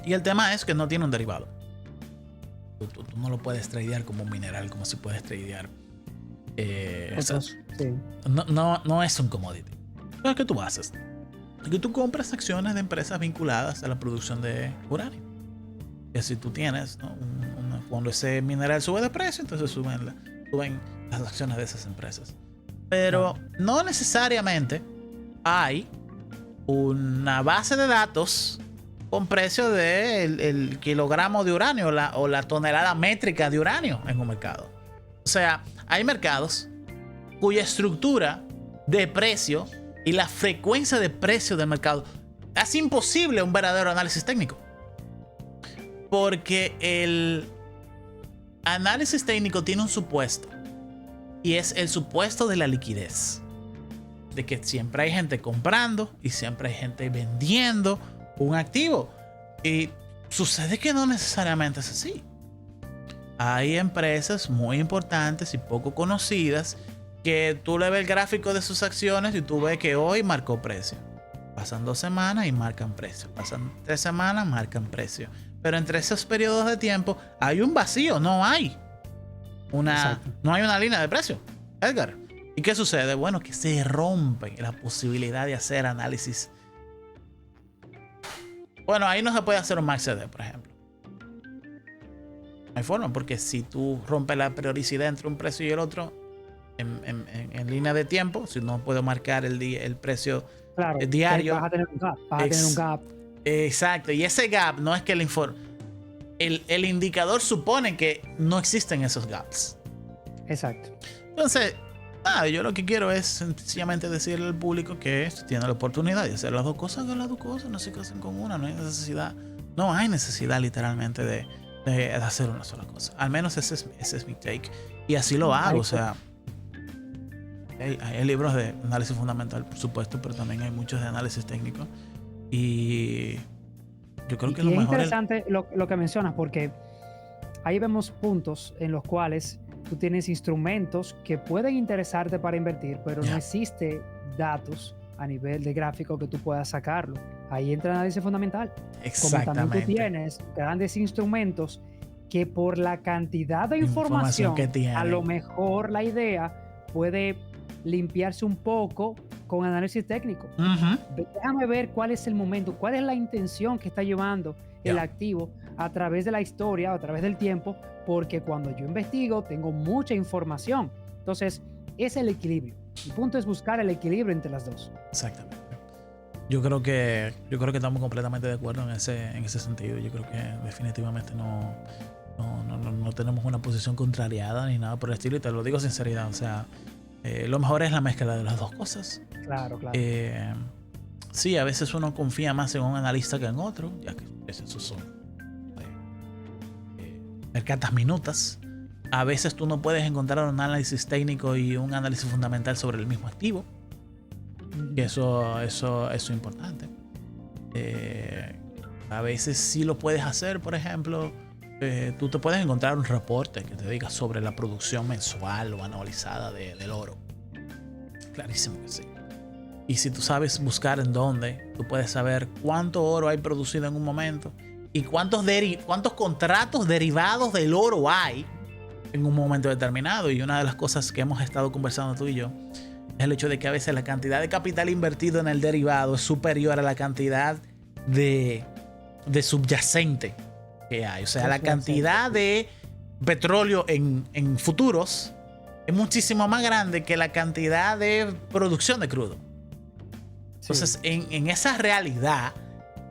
[SPEAKER 1] Y el tema es que no tiene un derivado. Tú no lo puedes tradear como un mineral, como si puedes tradear. O sea,
[SPEAKER 2] Sí.
[SPEAKER 1] no es un commodity. Entonces, ¿qué tú haces? Que tú compras acciones de empresas vinculadas a la producción de uranio. Que si tú tienes, ¿no? Cuando ese mineral sube de precio, entonces suben las acciones de esas empresas. Pero no necesariamente hay una base de datos con precio del kilogramo de uranio o la tonelada métrica de uranio en un mercado. O sea, hay mercados cuya estructura de precio y la frecuencia de precio del mercado hace imposible un verdadero análisis técnico. Porque el análisis técnico tiene un supuesto. Y es el supuesto de la liquidez. De que siempre hay gente comprando y siempre hay gente vendiendo un activo. Y sucede que no necesariamente es así. Hay empresas muy importantes y poco conocidas que tú le ves el gráfico de sus acciones y tú ves que hoy marcó precio. Pasan 2 semanas y marcan precio. Pasan 3 semanas, marcan precio. Pero entre esos periodos de tiempo hay un vacío, no hay una línea de precio, Edgar. ¿Y qué sucede? Bueno, que se rompe la posibilidad de hacer análisis. Bueno, ahí no se puede hacer un MACD, por ejemplo. No hay forma, porque si tú rompes la periodicidad entre un precio y el otro en línea de tiempo, si no puedo marcar el precio diario,
[SPEAKER 2] vas a tener un gap.
[SPEAKER 1] Exacto, y ese gap no es que el indicador supone que no existen esos gaps.
[SPEAKER 2] Exacto. Entonces,
[SPEAKER 1] yo lo que quiero es sencillamente decirle al público que si tiene la oportunidad de hacer las dos cosas, hagan las dos cosas, no se casen con una, no hay necesidad literalmente de hacer una sola cosa. Al menos ese es mi take. Y así lo hago, o sea, hay libros de análisis fundamental, por supuesto, pero también hay muchos de análisis técnico. Y yo creo que lo mejor
[SPEAKER 2] es interesante lo que mencionas, porque ahí vemos puntos en los cuales tú tienes instrumentos que pueden interesarte para invertir, pero no existe datos a nivel de gráfico que tú puedas sacarlo. Ahí entra el análisis fundamental.
[SPEAKER 1] Exactamente.
[SPEAKER 2] Como también tú tienes grandes instrumentos que por la cantidad de información
[SPEAKER 1] que tienen,
[SPEAKER 2] a lo mejor la idea puede limpiarse un poco con análisis técnico. Déjame ver cuál es el momento, cuál es la intención que está llevando el activo a través de la historia, a través del tiempo, porque cuando yo investigo tengo mucha información. Entonces, es el equilibrio. El punto es buscar el equilibrio entre las dos.
[SPEAKER 1] Exactamente. Yo creo que estamos completamente de acuerdo en ese sentido. Yo creo que definitivamente no tenemos una posición contrariada ni nada por el estilo, y te lo digo sin sinceridad. O sea, lo mejor es la mezcla de las dos cosas.
[SPEAKER 2] Claro.
[SPEAKER 1] Sí, a veces uno confía más en un analista que en otro, ya que esos son mercatas minutas. A veces tú no puedes encontrar un análisis técnico y un análisis fundamental sobre el mismo activo. Y eso es importante. A veces sí lo puedes hacer, por ejemplo, tú te puedes encontrar un reporte que te diga sobre la producción mensual o anualizada del oro. Clarísimo que sí. Y si tú sabes buscar en dónde, tú puedes saber cuánto oro hay producido en un momento y cuántos contratos derivados del oro hay en un momento determinado. Y una de las cosas que hemos estado conversando tú y yo es el hecho de que a veces la cantidad de capital invertido en el derivado es superior a la cantidad de subyacente que hay. O sea, la cantidad de petróleo en futuros es muchísimo más grande que la cantidad de producción de crudo. Entonces, en esa realidad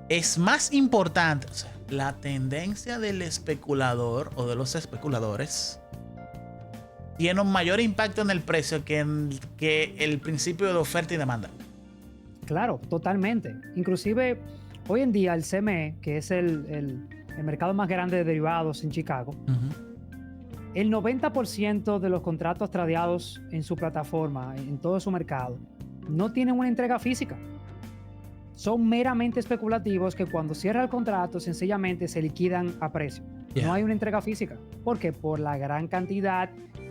[SPEAKER 1] es más importante, o sea, la tendencia del especulador o de los especuladores tiene un mayor impacto en el precio que el principio de oferta y demanda.
[SPEAKER 2] Claro, totalmente. Inclusive, hoy en día el CME, que es el mercado más grande de derivados en Chicago, el 90% de los contratos tradeados en su plataforma, en todo su mercado, no tienen una entrega física. Son meramente especulativos que cuando cierra el contrato sencillamente se liquidan a precio. No hay una entrega física. ¿Por qué? Por la gran cantidad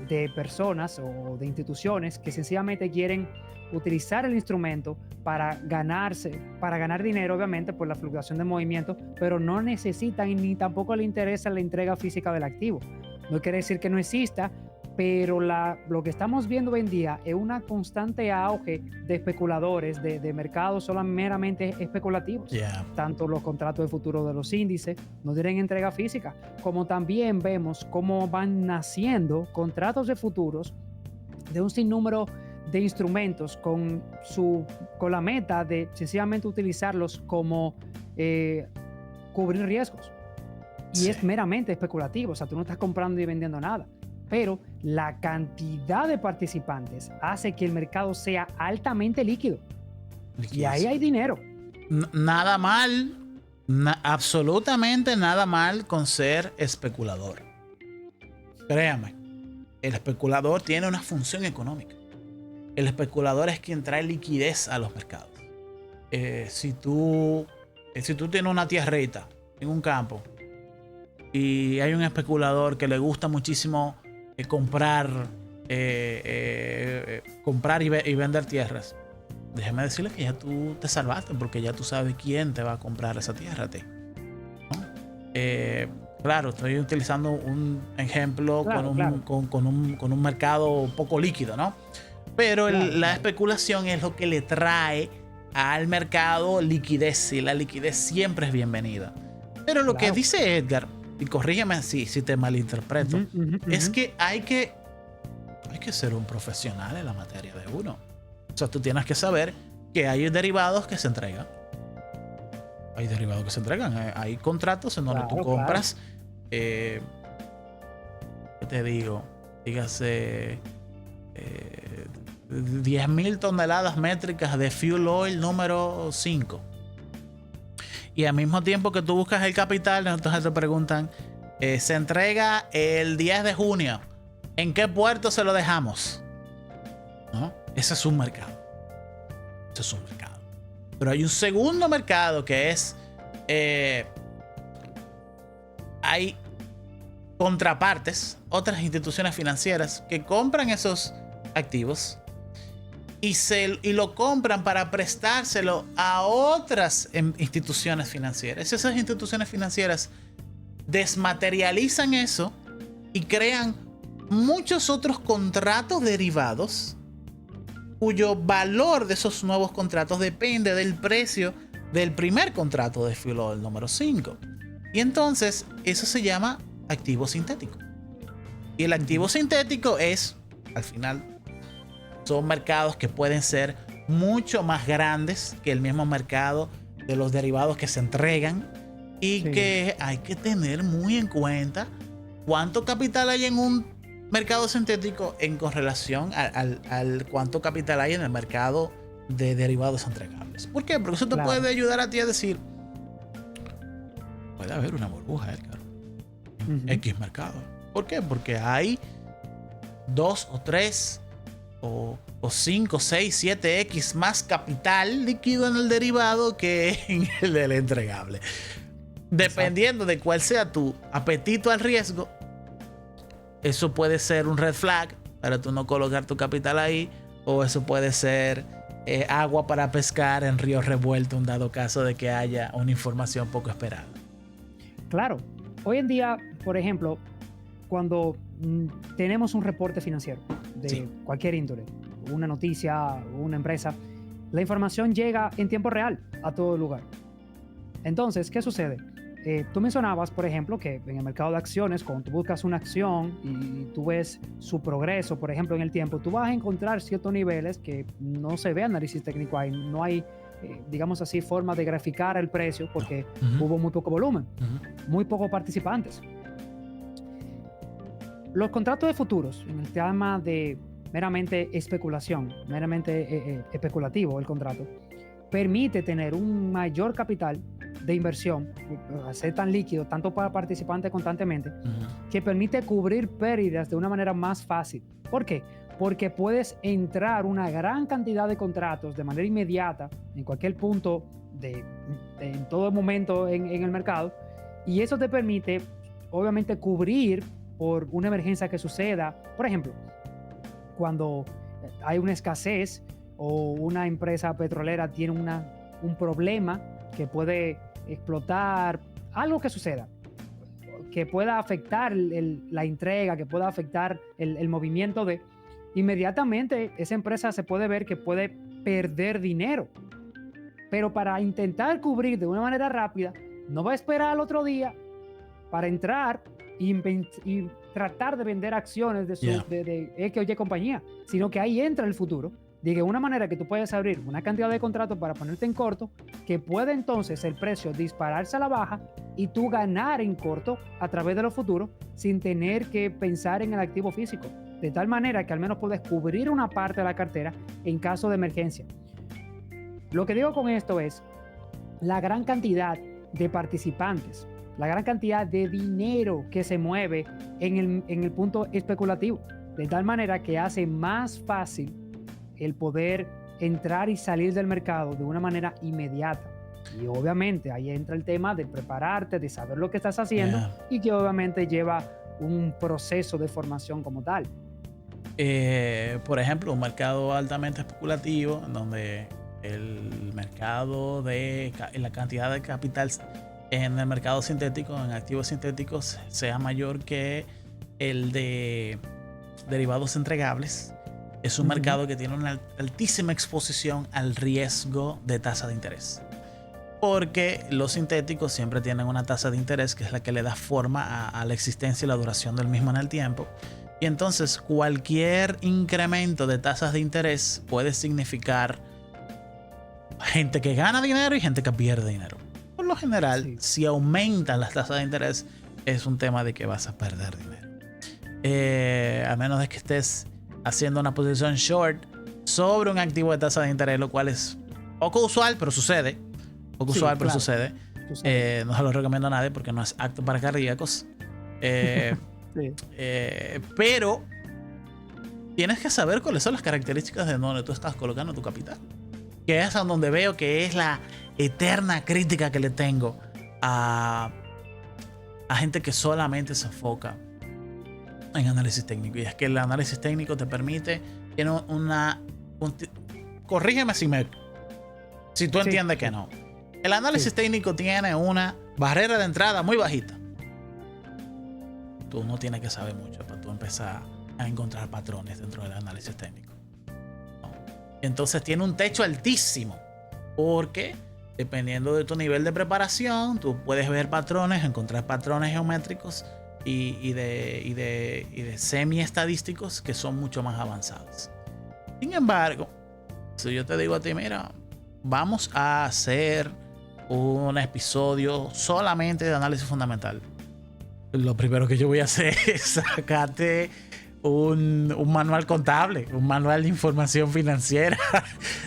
[SPEAKER 2] de personas o de instituciones que sencillamente quieren utilizar el instrumento para ganar dinero, obviamente, por la fluctuación de movimiento, pero no necesitan ni tampoco le interesa la entrega física del activo. No quiere decir que no exista, pero lo que estamos viendo hoy en día es una constante auge de especuladores, de mercados solamente meramente especulativos. Tanto los contratos de futuro de los índices no tienen entrega física, como también vemos cómo van naciendo contratos de futuros de un sinnúmero de instrumentos con la meta de sencillamente utilizarlos como cubrir riesgos. Y es meramente especulativo, o sea, tú no estás comprando y vendiendo nada. Pero la cantidad de participantes hace que el mercado sea altamente líquido. Y ahí hay dinero.
[SPEAKER 1] Nada mal, absolutamente nada mal con ser especulador. Créame, el especulador tiene una función económica. El especulador es quien trae liquidez a los mercados. Si tú tienes una tierrita en un campo y hay un especulador que le gusta muchísimo comprar y vender tierras, déjeme decirle que ya tú te salvaste, porque ya tú sabes quién te va a comprar esa tierra a ti, ¿no? Claro, estoy utilizando un ejemplo con un mercado poco líquido, ¿no? Pero la especulación es lo que le trae al mercado liquidez, y la liquidez siempre es bienvenida. Pero lo que dice Edgar, y corrígeme si te malinterpreto, es que hay que ser un profesional en la materia de uno. O sea, tú tienes que saber que hay derivados que se entregan. Hay derivados que se entregan. Hay contratos en donde tú compras, ¿qué te digo? Dígase 10,000 toneladas métricas de fuel oil número 5. Y al mismo tiempo que tú buscas el capital, entonces te preguntan, se entrega el 10 de junio. ¿En qué puerto se lo dejamos? ¿No? Ese es un mercado. Pero hay un segundo mercado que es... hay contrapartes, otras instituciones financieras que compran esos activos y lo compran para prestárselo a otras instituciones financieras. Esas instituciones financieras desmaterializan eso y crean muchos otros contratos derivados cuyo valor de esos nuevos contratos depende del precio del primer contrato de fuel oil número 5. Y entonces eso se llama activo sintético. Y el activo sintético es, al final, son mercados que pueden ser mucho más grandes que el mismo mercado de los derivados que se entregan, y que hay que tener muy en cuenta cuánto capital hay en un mercado sintético en correlación al cuánto capital hay en el mercado de derivados entregables. ¿Por qué? Porque eso te puede ayudar a ti a decir, puede haber una burbuja, Edgar, en X mercado. ¿Por qué? Porque hay 2 o 3 o 5, 6, 7x más capital líquido en el derivado que en el del entregable. Dependiendo de cuál sea tu apetito al riesgo, eso puede ser un red flag para tú no colocar tu capital ahí, o eso puede ser agua para pescar en río revuelto, en dado caso de que haya una información poco esperada.
[SPEAKER 2] Claro, hoy en día, por ejemplo, cuando tenemos un reporte financiero de cualquier índole, una noticia, una empresa, la información llega en tiempo real a todo lugar. Entonces, ¿qué sucede? Tú mencionabas, por ejemplo, que en el mercado de acciones, cuando tú buscas una acción y tú ves su progreso, por ejemplo, en el tiempo, tú vas a encontrar ciertos niveles que no se ve análisis técnico ahí, no hay, digamos así, forma de graficar el precio porque hubo muy poco volumen, muy pocos participantes. Los contratos de futuros, en el tema de meramente especulación, meramente especulativo el contrato, permite tener un mayor capital de inversión, ser tan líquido, tanto para participantes constantemente, que permite cubrir pérdidas de una manera más fácil. ¿Por qué? Porque puedes entrar una gran cantidad de contratos de manera inmediata, en cualquier punto, en todo momento en el mercado, y eso te permite, obviamente, cubrir por una emergencia que suceda. Por ejemplo, cuando hay una escasez o una empresa petrolera tiene un problema que puede explotar, algo que suceda, que pueda afectar la entrega, que pueda afectar el movimiento inmediatamente esa empresa se puede ver que puede perder dinero. Pero para intentar cubrir de una manera rápida, no va a esperar al otro día para entrar y tratar de vender acciones de X o Y compañía, sino que ahí entra el futuro. De una manera que tú puedes abrir una cantidad de contratos para ponerte en corto, que puede entonces el precio dispararse a la baja y tú ganar en corto a través de los futuros sin tener que pensar en el activo físico. De tal manera que al menos puedes cubrir una parte de la cartera en caso de emergencia. Lo que digo con esto es la gran cantidad de participantes, la gran cantidad de dinero que se mueve en el punto especulativo. De tal manera que hace más fácil el poder entrar y salir del mercado de una manera inmediata. Y obviamente ahí entra el tema de prepararte, de saber lo que estás haciendo y que obviamente lleva un proceso de formación como tal.
[SPEAKER 1] Por ejemplo, un mercado altamente especulativo en donde el mercado la cantidad de capital en el mercado sintético, en activos sintéticos, sea mayor que el de derivados entregables. Es un mercado que tiene una altísima exposición al riesgo de tasa de interés. Porque los sintéticos siempre tienen una tasa de interés que es la que le da forma a la existencia y la duración del mismo en el tiempo. Y entonces cualquier incremento de tasas de interés puede significar gente que gana dinero y gente que pierde dinero. Por lo general, si aumentan las tasas de interés, es un tema de que vas a perder dinero. A menos de que estés haciendo una posición short sobre un activo de tasa de interés, lo cual es poco usual, pero sucede. Poco usual, pero sucede. No se lo recomiendo a nadie porque no es apto para cardíacos. Pero tienes que saber cuáles son las características de donde tú estás colocando tu capital. Que es a donde veo que es la eterna crítica que le tengo a gente que solamente se enfoca en análisis técnico. Y es que el análisis técnico te permite, tiene corrígeme si tú entiendes que no. El análisis técnico tiene una barrera de entrada muy bajita. Tú no tienes que saber mucho para tú empezar a encontrar patrones dentro del análisis técnico. ¿No? Entonces tiene un techo altísimo, porque dependiendo de tu nivel de preparación, tú puedes ver patrones, encontrar patrones geométricos y de semi-estadísticos que son mucho más avanzados. Sin embargo, si yo te digo a ti, mira, vamos a hacer un episodio solamente de análisis fundamental, lo primero que yo voy a hacer es sacarte un manual contable, un manual de información financiera,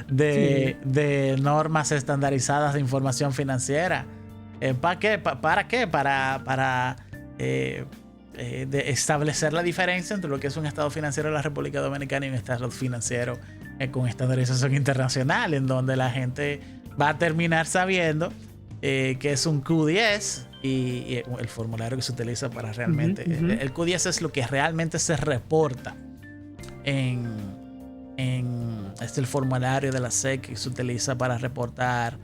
[SPEAKER 1] de normas estandarizadas de información financiera. ¿Para qué? ¿Para qué? Para de establecer la diferencia entre lo que es un estado financiero de la República Dominicana y un estado financiero con estandarización internacional, en donde la gente va a terminar sabiendo que es un Q10 y el formulario que se utiliza para realmente... El Q10 es lo que realmente se reporta en el formulario de la SEC que se utiliza para reportar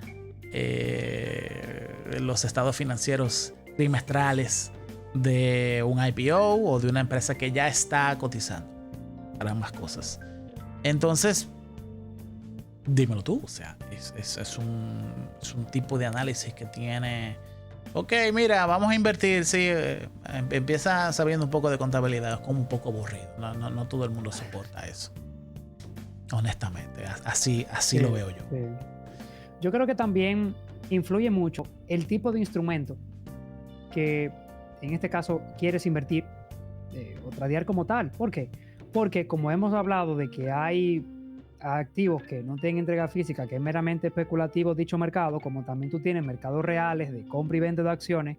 [SPEAKER 1] los estados financieros trimestrales de un IPO o de una empresa que ya está cotizando, para ambas cosas. Entonces, dímelo tú, o sea, es un tipo de análisis que tiene... Ok, mira, vamos a invertir, sí, empieza sabiendo un poco de contabilidad, es como un poco aburrido, no todo el mundo soporta eso, honestamente, así sí, lo veo yo.
[SPEAKER 2] Sí. Yo creo que también influye mucho el tipo de instrumento que en este caso quieres invertir o tradear como tal. ¿Por qué? Porque como hemos hablado de que hay activos que no tienen entrega física, que es meramente especulativo dicho mercado, como también tú tienes mercados reales de compra y venta de acciones,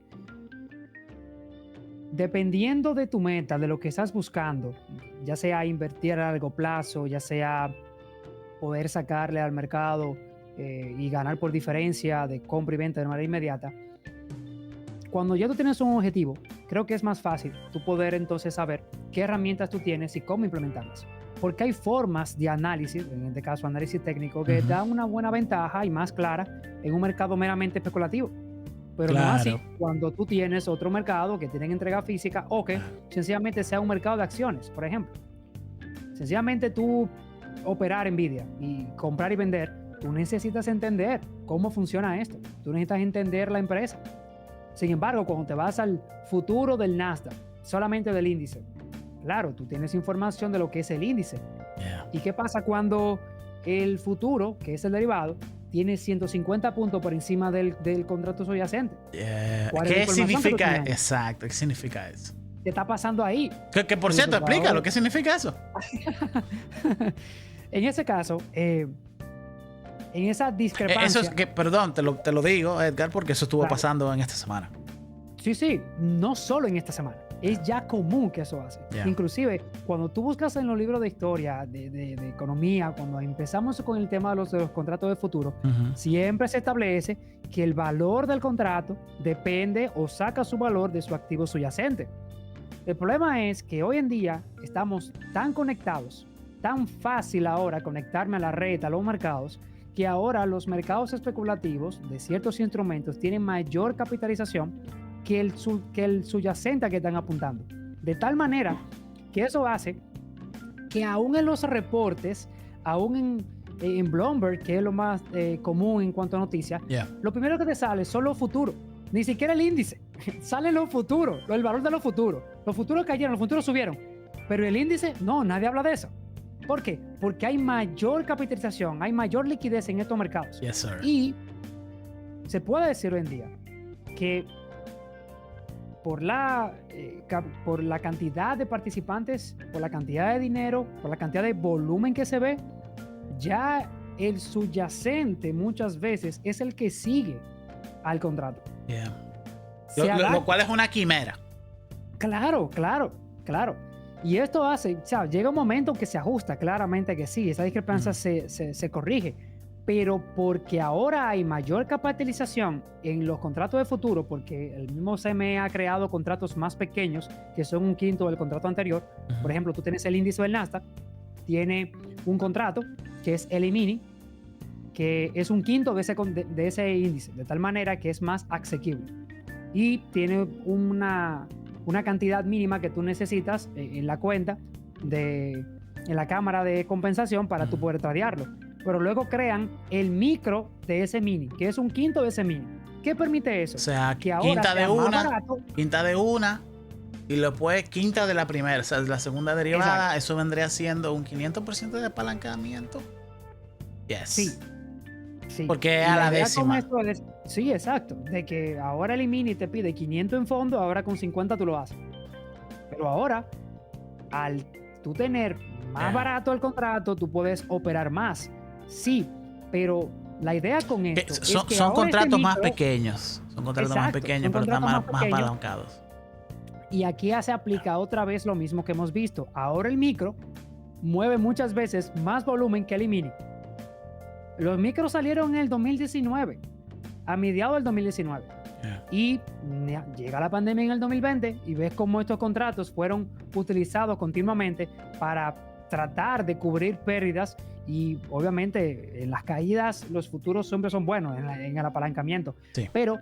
[SPEAKER 2] dependiendo de tu meta, de lo que estás buscando, ya sea invertir a largo plazo, ya sea poder sacarle al mercado y ganar por diferencia de compra y venta de manera inmediata, cuando ya tú tienes un objetivo, creo que es más fácil tú poder entonces saber qué herramientas tú tienes y cómo implementarlas. Porque hay formas de análisis, en este caso análisis técnico, que dan una buena ventaja y más clara en un mercado meramente especulativo. Pero no así cuando tú tienes otro mercado que tiene entrega física o que sencillamente sea un mercado de acciones, por ejemplo. Sencillamente tú operar Nvidia y comprar y vender, tú necesitas entender cómo funciona esto. Tú necesitas entender la empresa. Sin embargo, cuando te vas al futuro del Nasdaq, solamente del índice, claro, tú tienes información de lo que es el índice. ¿Y qué pasa cuando el futuro, que es el derivado, tiene 150 puntos por encima del contrato subyacente?
[SPEAKER 1] ¿Qué significa? Exacto, ¿qué significa eso?
[SPEAKER 2] ¿Qué está pasando ahí?
[SPEAKER 1] Que por cierto, explícalo, ¿qué significa eso?
[SPEAKER 2] En ese caso, en esa discrepancia...
[SPEAKER 1] Eso es que, perdón, te lo digo, Edgar, porque eso estuvo pasando en esta semana.
[SPEAKER 2] Sí, no solo en esta semana. Es ya común que eso hace. Inclusive, cuando tú buscas en los libros de historia, de economía, cuando empezamos con el tema de los contratos de futuro, siempre se establece que el valor del contrato depende o saca su valor de su activo subyacente. El problema es que hoy en día estamos tan conectados, tan fácil ahora conectarme a la red, a los mercados, que ahora los mercados especulativos de ciertos instrumentos tienen mayor capitalización que el subyacente que están apuntando. De tal manera que eso hace que aún en los reportes, aún en Bloomberg, que es lo más común en cuanto a noticias, lo primero que te sale son los futuros. Ni siquiera el índice. Salen los futuros, el valor de los futuros. Los futuros cayeron, los futuros subieron. Pero el índice, no, nadie habla de eso. ¿Por qué? Porque hay mayor capitalización, hay mayor liquidez en estos mercados.
[SPEAKER 1] Yes, sir.
[SPEAKER 2] Y se puede decir hoy en día que por la cantidad de participantes, por la cantidad de dinero, por la cantidad de volumen que se ve, ya el subyacente muchas veces es el que sigue al contrato.
[SPEAKER 1] Lo cual es una quimera.
[SPEAKER 2] Claro. Y esto hace, o sea, llega un momento que se ajusta, claramente que sí, esa discrepancia se corrige, pero porque ahora hay mayor capitalización en los contratos de futuro, porque el mismo CME ha creado contratos más pequeños, que son un quinto del contrato anterior. Por ejemplo, tú tienes el índice del Nasdaq, tiene un contrato que es el E-mini, que es un quinto de ese índice, de tal manera que es más asequible. Y tiene una cantidad mínima que tú necesitas en la cuenta, en la cámara de compensación para tú poder tradearlo. Pero luego crean el micro de ese mini, que es un quinto de ese mini. ¿Qué permite eso?
[SPEAKER 1] O sea,
[SPEAKER 2] que ahora
[SPEAKER 1] quinta de una, y después quinta de la primera, o sea, la segunda derivada. Exacto. Eso vendría siendo un 500% de apalancamiento.
[SPEAKER 2] Sí.
[SPEAKER 1] Porque a la décima.
[SPEAKER 2] Sí, exacto. De que ahora el E-mini te pide 500 en fondo, ahora con 50 tú lo haces. Pero ahora, al tú tener más barato el contrato, tú puedes operar más. Sí, pero la idea con esto es que
[SPEAKER 1] son contratos más pequeños. Son contratos más pequeños, pero están más apalancados.
[SPEAKER 2] Y aquí ya se aplica otra vez lo mismo que hemos visto. Ahora el micro mueve muchas veces más volumen que el E-mini. Los micros salieron en el 2019 a mediados del 2019.
[SPEAKER 1] Yeah.
[SPEAKER 2] Y llega la pandemia en el 2020 y ves cómo estos contratos fueron utilizados continuamente para tratar de cubrir pérdidas. Y obviamente en las caídas los futuros siempre son buenos en el apalancamiento.
[SPEAKER 1] Sí.
[SPEAKER 2] Pero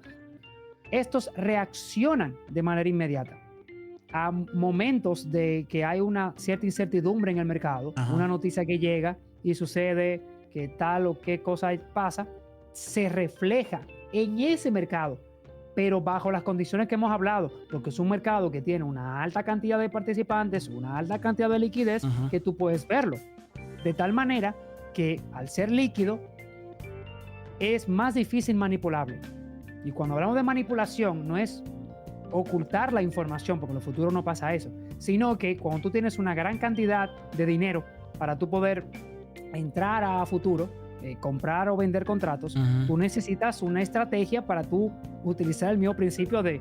[SPEAKER 2] estos reaccionan de manera inmediata a momentos de que hay una cierta incertidumbre en el mercado.
[SPEAKER 1] Ajá.
[SPEAKER 2] Una noticia que llega y sucede que tal o qué cosa pasa, se refleja en ese mercado, pero bajo las condiciones que hemos hablado, porque es un mercado que tiene una alta cantidad de participantes, una alta cantidad de liquidez, que tú puedes verlo. De tal manera que al ser líquido es más difícil manipulable. Y cuando hablamos de manipulación, no es ocultar la información, porque en el futuro no pasa eso, sino que cuando tú tienes una gran cantidad de dinero para tú poder entrar a futuro, comprar o vender contratos, tú necesitas una estrategia para tú utilizar el mismo principio de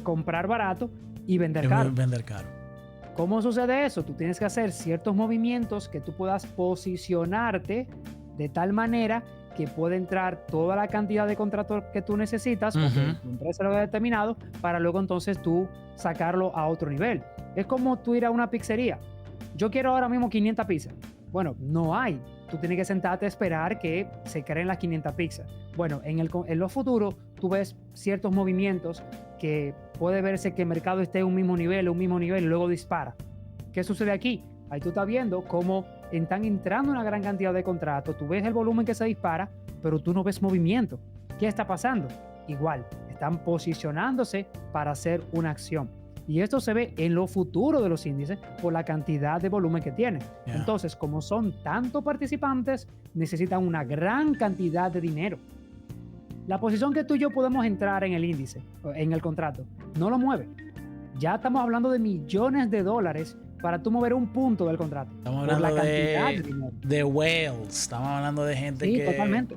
[SPEAKER 2] comprar barato y vender caro. ¿Cómo sucede eso? Tú tienes que hacer ciertos movimientos que tú puedas posicionarte de tal manera que pueda entrar toda la cantidad de contratos que tú necesitas, porque tu empresa lo ha determinado, para luego entonces tú sacarlo a otro nivel. Es como tú ir a una pizzería. Yo quiero ahora mismo 500 pizzas. Bueno, no hay. Tú tienes que sentarte a esperar que se creen las 500 pizzas. Bueno, en lo futuro tú ves ciertos movimientos que puede verse que el mercado esté en un mismo nivel y luego dispara. ¿Qué sucede aquí? Ahí tú estás viendo cómo están entrando una gran cantidad de contratos, tú ves el volumen que se dispara, pero tú no ves movimiento. ¿Qué está pasando? Igual, están posicionándose para hacer una acción. Y esto se ve en lo futuro de los índices por la cantidad de volumen que tienen. Yeah. Entonces, como son tantos participantes, necesitan una gran cantidad de dinero. La posición que tú y yo podemos entrar en el índice, en el contrato, no lo mueve. Ya estamos hablando de millones de dólares para tú mover un punto del contrato.
[SPEAKER 1] Estamos hablando de whales, estamos hablando de gente que
[SPEAKER 2] totalmente.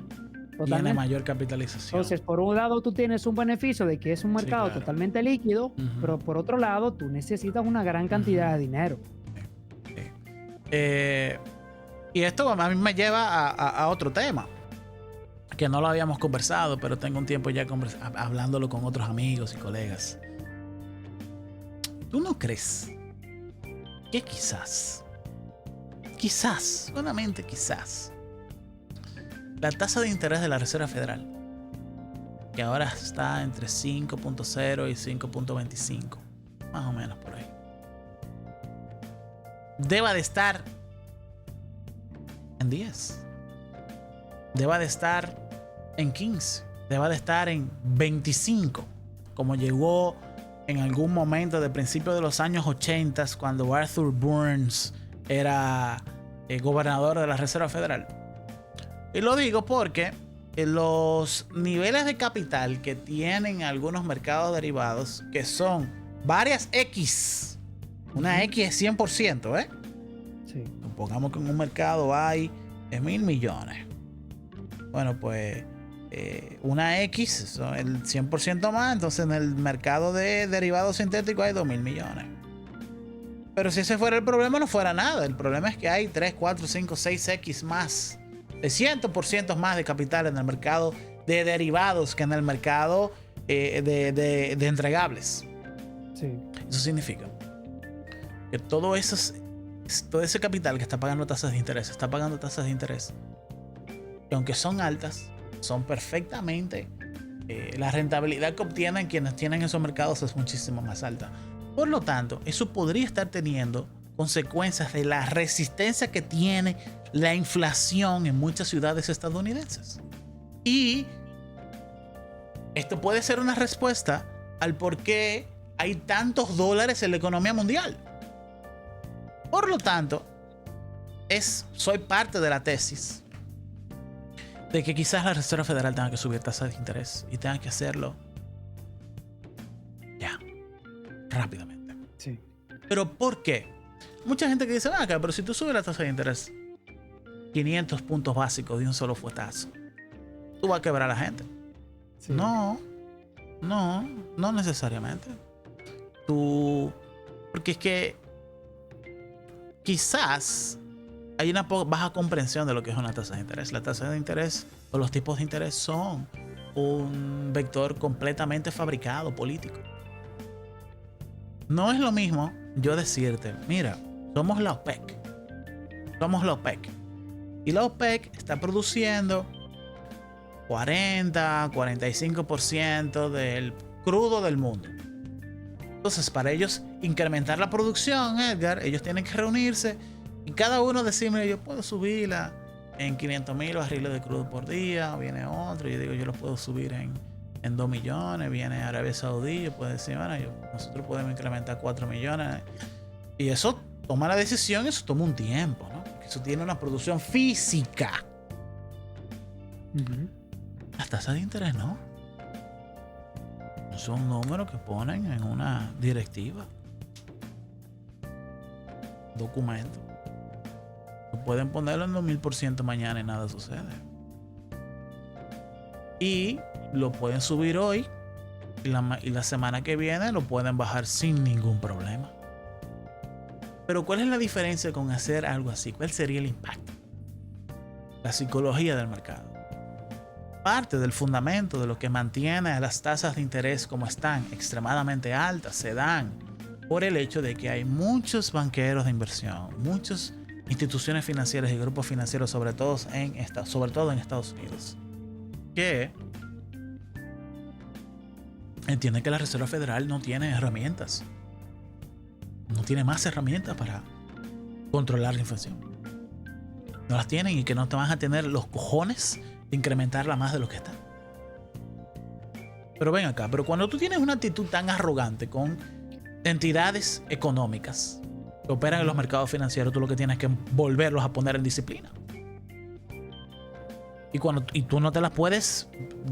[SPEAKER 1] Tiene mayor capitalización.
[SPEAKER 2] Entonces, por un lado tú tienes un beneficio de que es un mercado totalmente líquido, pero por otro lado tú necesitas una gran cantidad de dinero.
[SPEAKER 1] Y esto a mí me lleva a otro tema que no lo habíamos conversado, pero tengo un tiempo ya hablándolo con otros amigos y colegas. ¿Tú no crees que quizás, solamente quizás, la tasa de interés de la Reserva Federal, que ahora está entre 5.0 y 5.25, más o menos por ahí, deba de estar en 10, deba de estar en 15, deba de estar en 25, como llegó en algún momento de principios de los años 80, cuando Arthur Burns era gobernador de la Reserva Federal. Y lo digo porque los niveles de capital que tienen algunos mercados derivados, que son varias X, una X es 100%, ¿eh?
[SPEAKER 2] Sí.
[SPEAKER 1] Supongamos que en un mercado hay 1.000 millones. Bueno, pues una X son el 100% más, entonces en el mercado de derivados sintéticos hay 2.000 millones. Pero si ese fuera el problema, no fuera nada. El problema es que hay 3, 4, 5, 6X más, de 100% más de capital en el mercado de derivados que en el mercado de entregables.
[SPEAKER 2] Sí.
[SPEAKER 1] Eso significa que todo ese capital que está pagando tasas de interés, está pagando tasas de interés, que aunque son altas, son perfectamente, la rentabilidad que obtienen quienes tienen esos mercados es muchísimo más alta. Por lo tanto, eso podría estar teniendo consecuencias de la resistencia que tiene la inflación en muchas ciudades estadounidenses. Y esto puede ser una respuesta al por qué hay tantos dólares en la economía mundial. Por lo tanto, soy parte de la tesis de que quizás la Reserva Federal tenga que subir tasas de interés y tenga que hacerlo ya, rápidamente.
[SPEAKER 2] Sí.
[SPEAKER 1] ¿Pero por qué? Mucha gente que dice, acá, pero si tú subes la tasa de interés 500 puntos básicos de un solo fuetazo, tú vas a quebrar a la gente. Sí. No necesariamente. Porque es que quizás hay una baja comprensión de lo que es una tasa de interés. La tasa de interés o los tipos de interés son un vector completamente fabricado, político. No es lo mismo yo decirte, mira, somos la OPEC. Somos la OPEC. Y la OPEC está produciendo 40-45% del crudo del mundo. Entonces, para ellos incrementar la producción, Edgar, ellos tienen que reunirse y cada uno decirme, yo puedo subirla en 500,000 barriles de crudo por día. Viene otro y yo digo, yo lo puedo subir en 2 millones. Viene Arabia Saudí, yo puedo decir, bueno, nosotros podemos incrementar 4 millones. Y eso toma la decisión, eso toma un tiempo, ¿no? Porque eso tiene una producción física. Las tasas de interés no. Son números que ponen en una directiva, documento. Pueden ponerlo en 2000% mañana y nada sucede. Y lo pueden subir hoy y la semana que viene lo pueden bajar sin ningún problema. Pero ¿cuál es la diferencia con hacer algo así? ¿Cuál sería el impacto? La psicología del mercado. Parte del fundamento de lo que mantiene a las tasas de interés como están, extremadamente altas, se dan por el hecho de que hay muchos banqueros de inversión, muchas instituciones financieras y grupos financieros, sobre todo en Estados Unidos, que entienden que la Reserva Federal no tiene herramientas, no tiene más herramientas para controlar la inflación. No las tienen y que no te van a tener los cojones de incrementarla más de lo que está. Pero ven acá, pero cuando tú tienes una actitud tan arrogante con entidades económicas que operan en los mercados financieros, tú lo que tienes que volverlos a poner en disciplina. Y tú no te las puedes,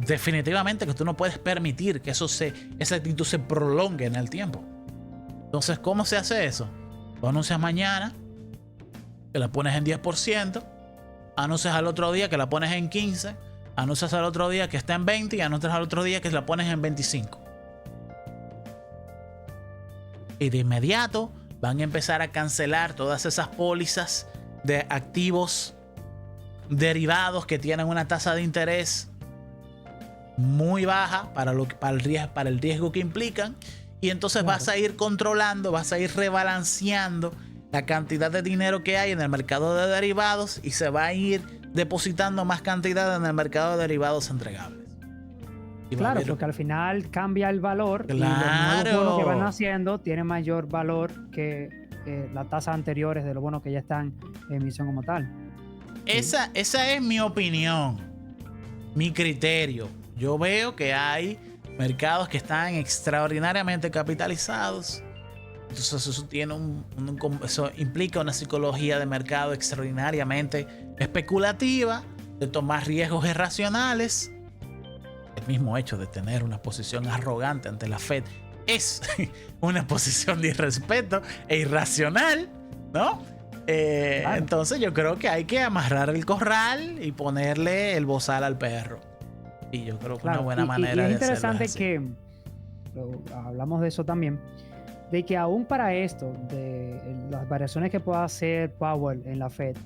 [SPEAKER 1] definitivamente que tú no puedes permitir que esa actitud se prolongue en el tiempo. Entonces, ¿cómo se hace eso? Tú anuncias mañana que la pones en 10%, anuncias al otro día que la pones en 15%, anuncias al otro día que está en 20% y anuncias al otro día que la pones en 25%. Y de inmediato van a empezar a cancelar todas esas pólizas de activos derivados que tienen una tasa de interés muy baja para el riesgo que implican. Y entonces vas a ir controlando, vas a ir rebalanceando la cantidad de dinero que hay en el mercado de derivados y se va a ir depositando más cantidad en el mercado de derivados entregables.
[SPEAKER 2] Claro, porque al final cambia el valor.
[SPEAKER 1] Claro.
[SPEAKER 2] Y los nuevos bonos que van haciendo tienen mayor valor que las tasas anteriores de los bonos que ya están en emisión como tal.
[SPEAKER 1] Esa es mi opinión, mi criterio. Yo veo que hay mercados que están extraordinariamente capitalizados. Entonces eso tiene eso implica una psicología de mercado extraordinariamente especulativa, de tomar riesgos irracionales. El mismo hecho de tener una posición arrogante ante la Fed es una posición de irrespeto e irracional, ¿no? Claro. Entonces yo creo que hay que amarrar el corral y ponerle el bozal al perro. Y yo creo que una buena manera de hacerlo.
[SPEAKER 2] Es interesante que hablamos de eso también, de que aún para esto, de las variaciones que pueda hacer Powell en la Fed,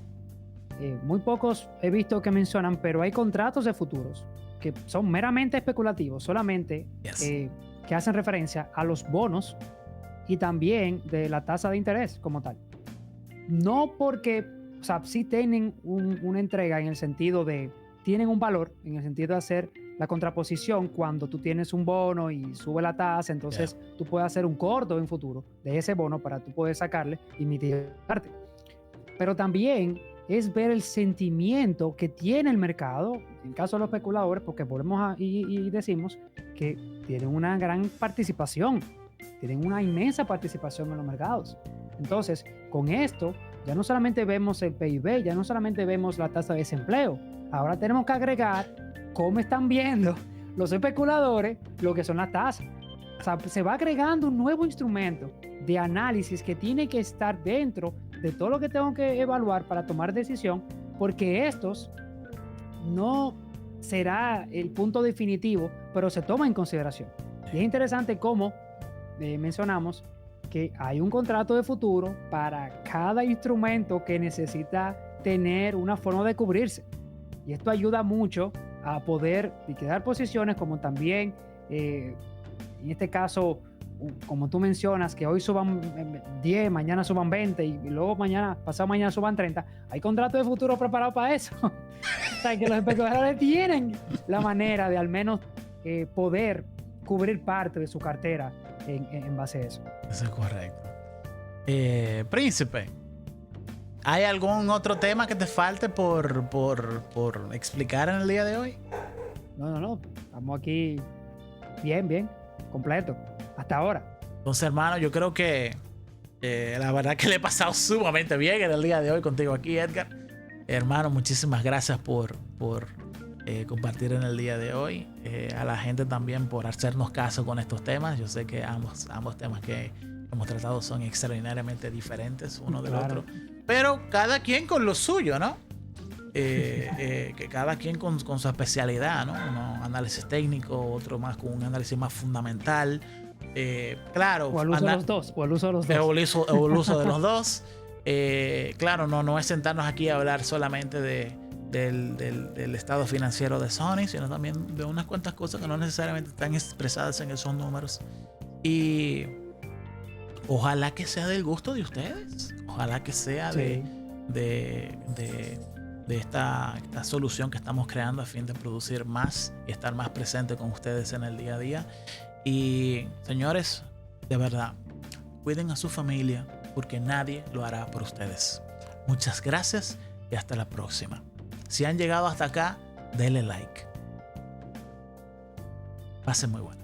[SPEAKER 2] muy pocos he visto que mencionan, pero hay contratos de futuros que son meramente especulativos, solamente que hacen referencia a los bonos y también de la tasa de interés como tal. No porque, o sea, sí tienen una entrega en el sentido de, tienen un valor en el sentido de hacer la contraposición cuando tú tienes un bono y sube la tasa, entonces tú puedes hacer un corto en futuro de ese bono para tú poder sacarle y mitigarte. Pero también es ver el sentimiento que tiene el mercado, en caso de los especuladores, porque volvemos y decimos que tienen una gran participación, tienen una inmensa participación en los mercados. Entonces, con esto, ya no solamente vemos el PIB, ya no solamente vemos la tasa de desempleo, ahora tenemos que agregar cómo están viendo los especuladores lo que son las tasas. O sea, se va agregando un nuevo instrumento de análisis que tiene que estar dentro de todo lo que tengo que evaluar para tomar decisión, porque estos no será el punto definitivo, pero se toma en consideración. Y es interesante cómo mencionamos que hay un contrato de futuro para cada instrumento que necesita tener una forma de cubrirse. Y esto ayuda mucho a poder liquidar posiciones, como también, en este caso, como tú mencionas, que hoy suban 10, mañana suban 20 y luego pasado mañana suban 30, hay contratos de futuro preparados para eso. O sea, que los especuladores tienen la manera de al menos poder cubrir parte de su cartera en base a eso.
[SPEAKER 1] Eso es correcto. Príncipe, ¿hay algún otro tema que te falte por explicar en el día de hoy?
[SPEAKER 2] No. Estamos aquí bien, completo. Hasta ahora.
[SPEAKER 1] Entonces, hermano, yo creo que la verdad que le he pasado sumamente bien en el día de hoy contigo aquí, Edgar. Hermano, muchísimas gracias por compartir en el día de hoy. A la gente también por hacernos caso con estos temas. Yo sé que ambos temas que hemos tratado son extraordinariamente diferentes uno del otro. Pero cada quien con lo suyo, ¿no? Que cada quien con su especialidad, ¿no? Uno análisis técnico, otro más con un análisis más fundamental. Claro.
[SPEAKER 2] O el uso de los dos.
[SPEAKER 1] O el uso de los dos. Claro, no es sentarnos aquí a hablar solamente del estado financiero de Sony, sino también de unas cuantas cosas que no necesariamente están expresadas en esos números. Y ojalá que sea del gusto de ustedes. Ojalá que sea de esta solución que estamos creando a fin de producir más y estar más presente con ustedes en el día a día. Y señores, de verdad, cuiden a su familia porque nadie lo hará por ustedes. Muchas gracias y hasta la próxima. Si han llegado hasta acá, denle like. Pasen muy bueno.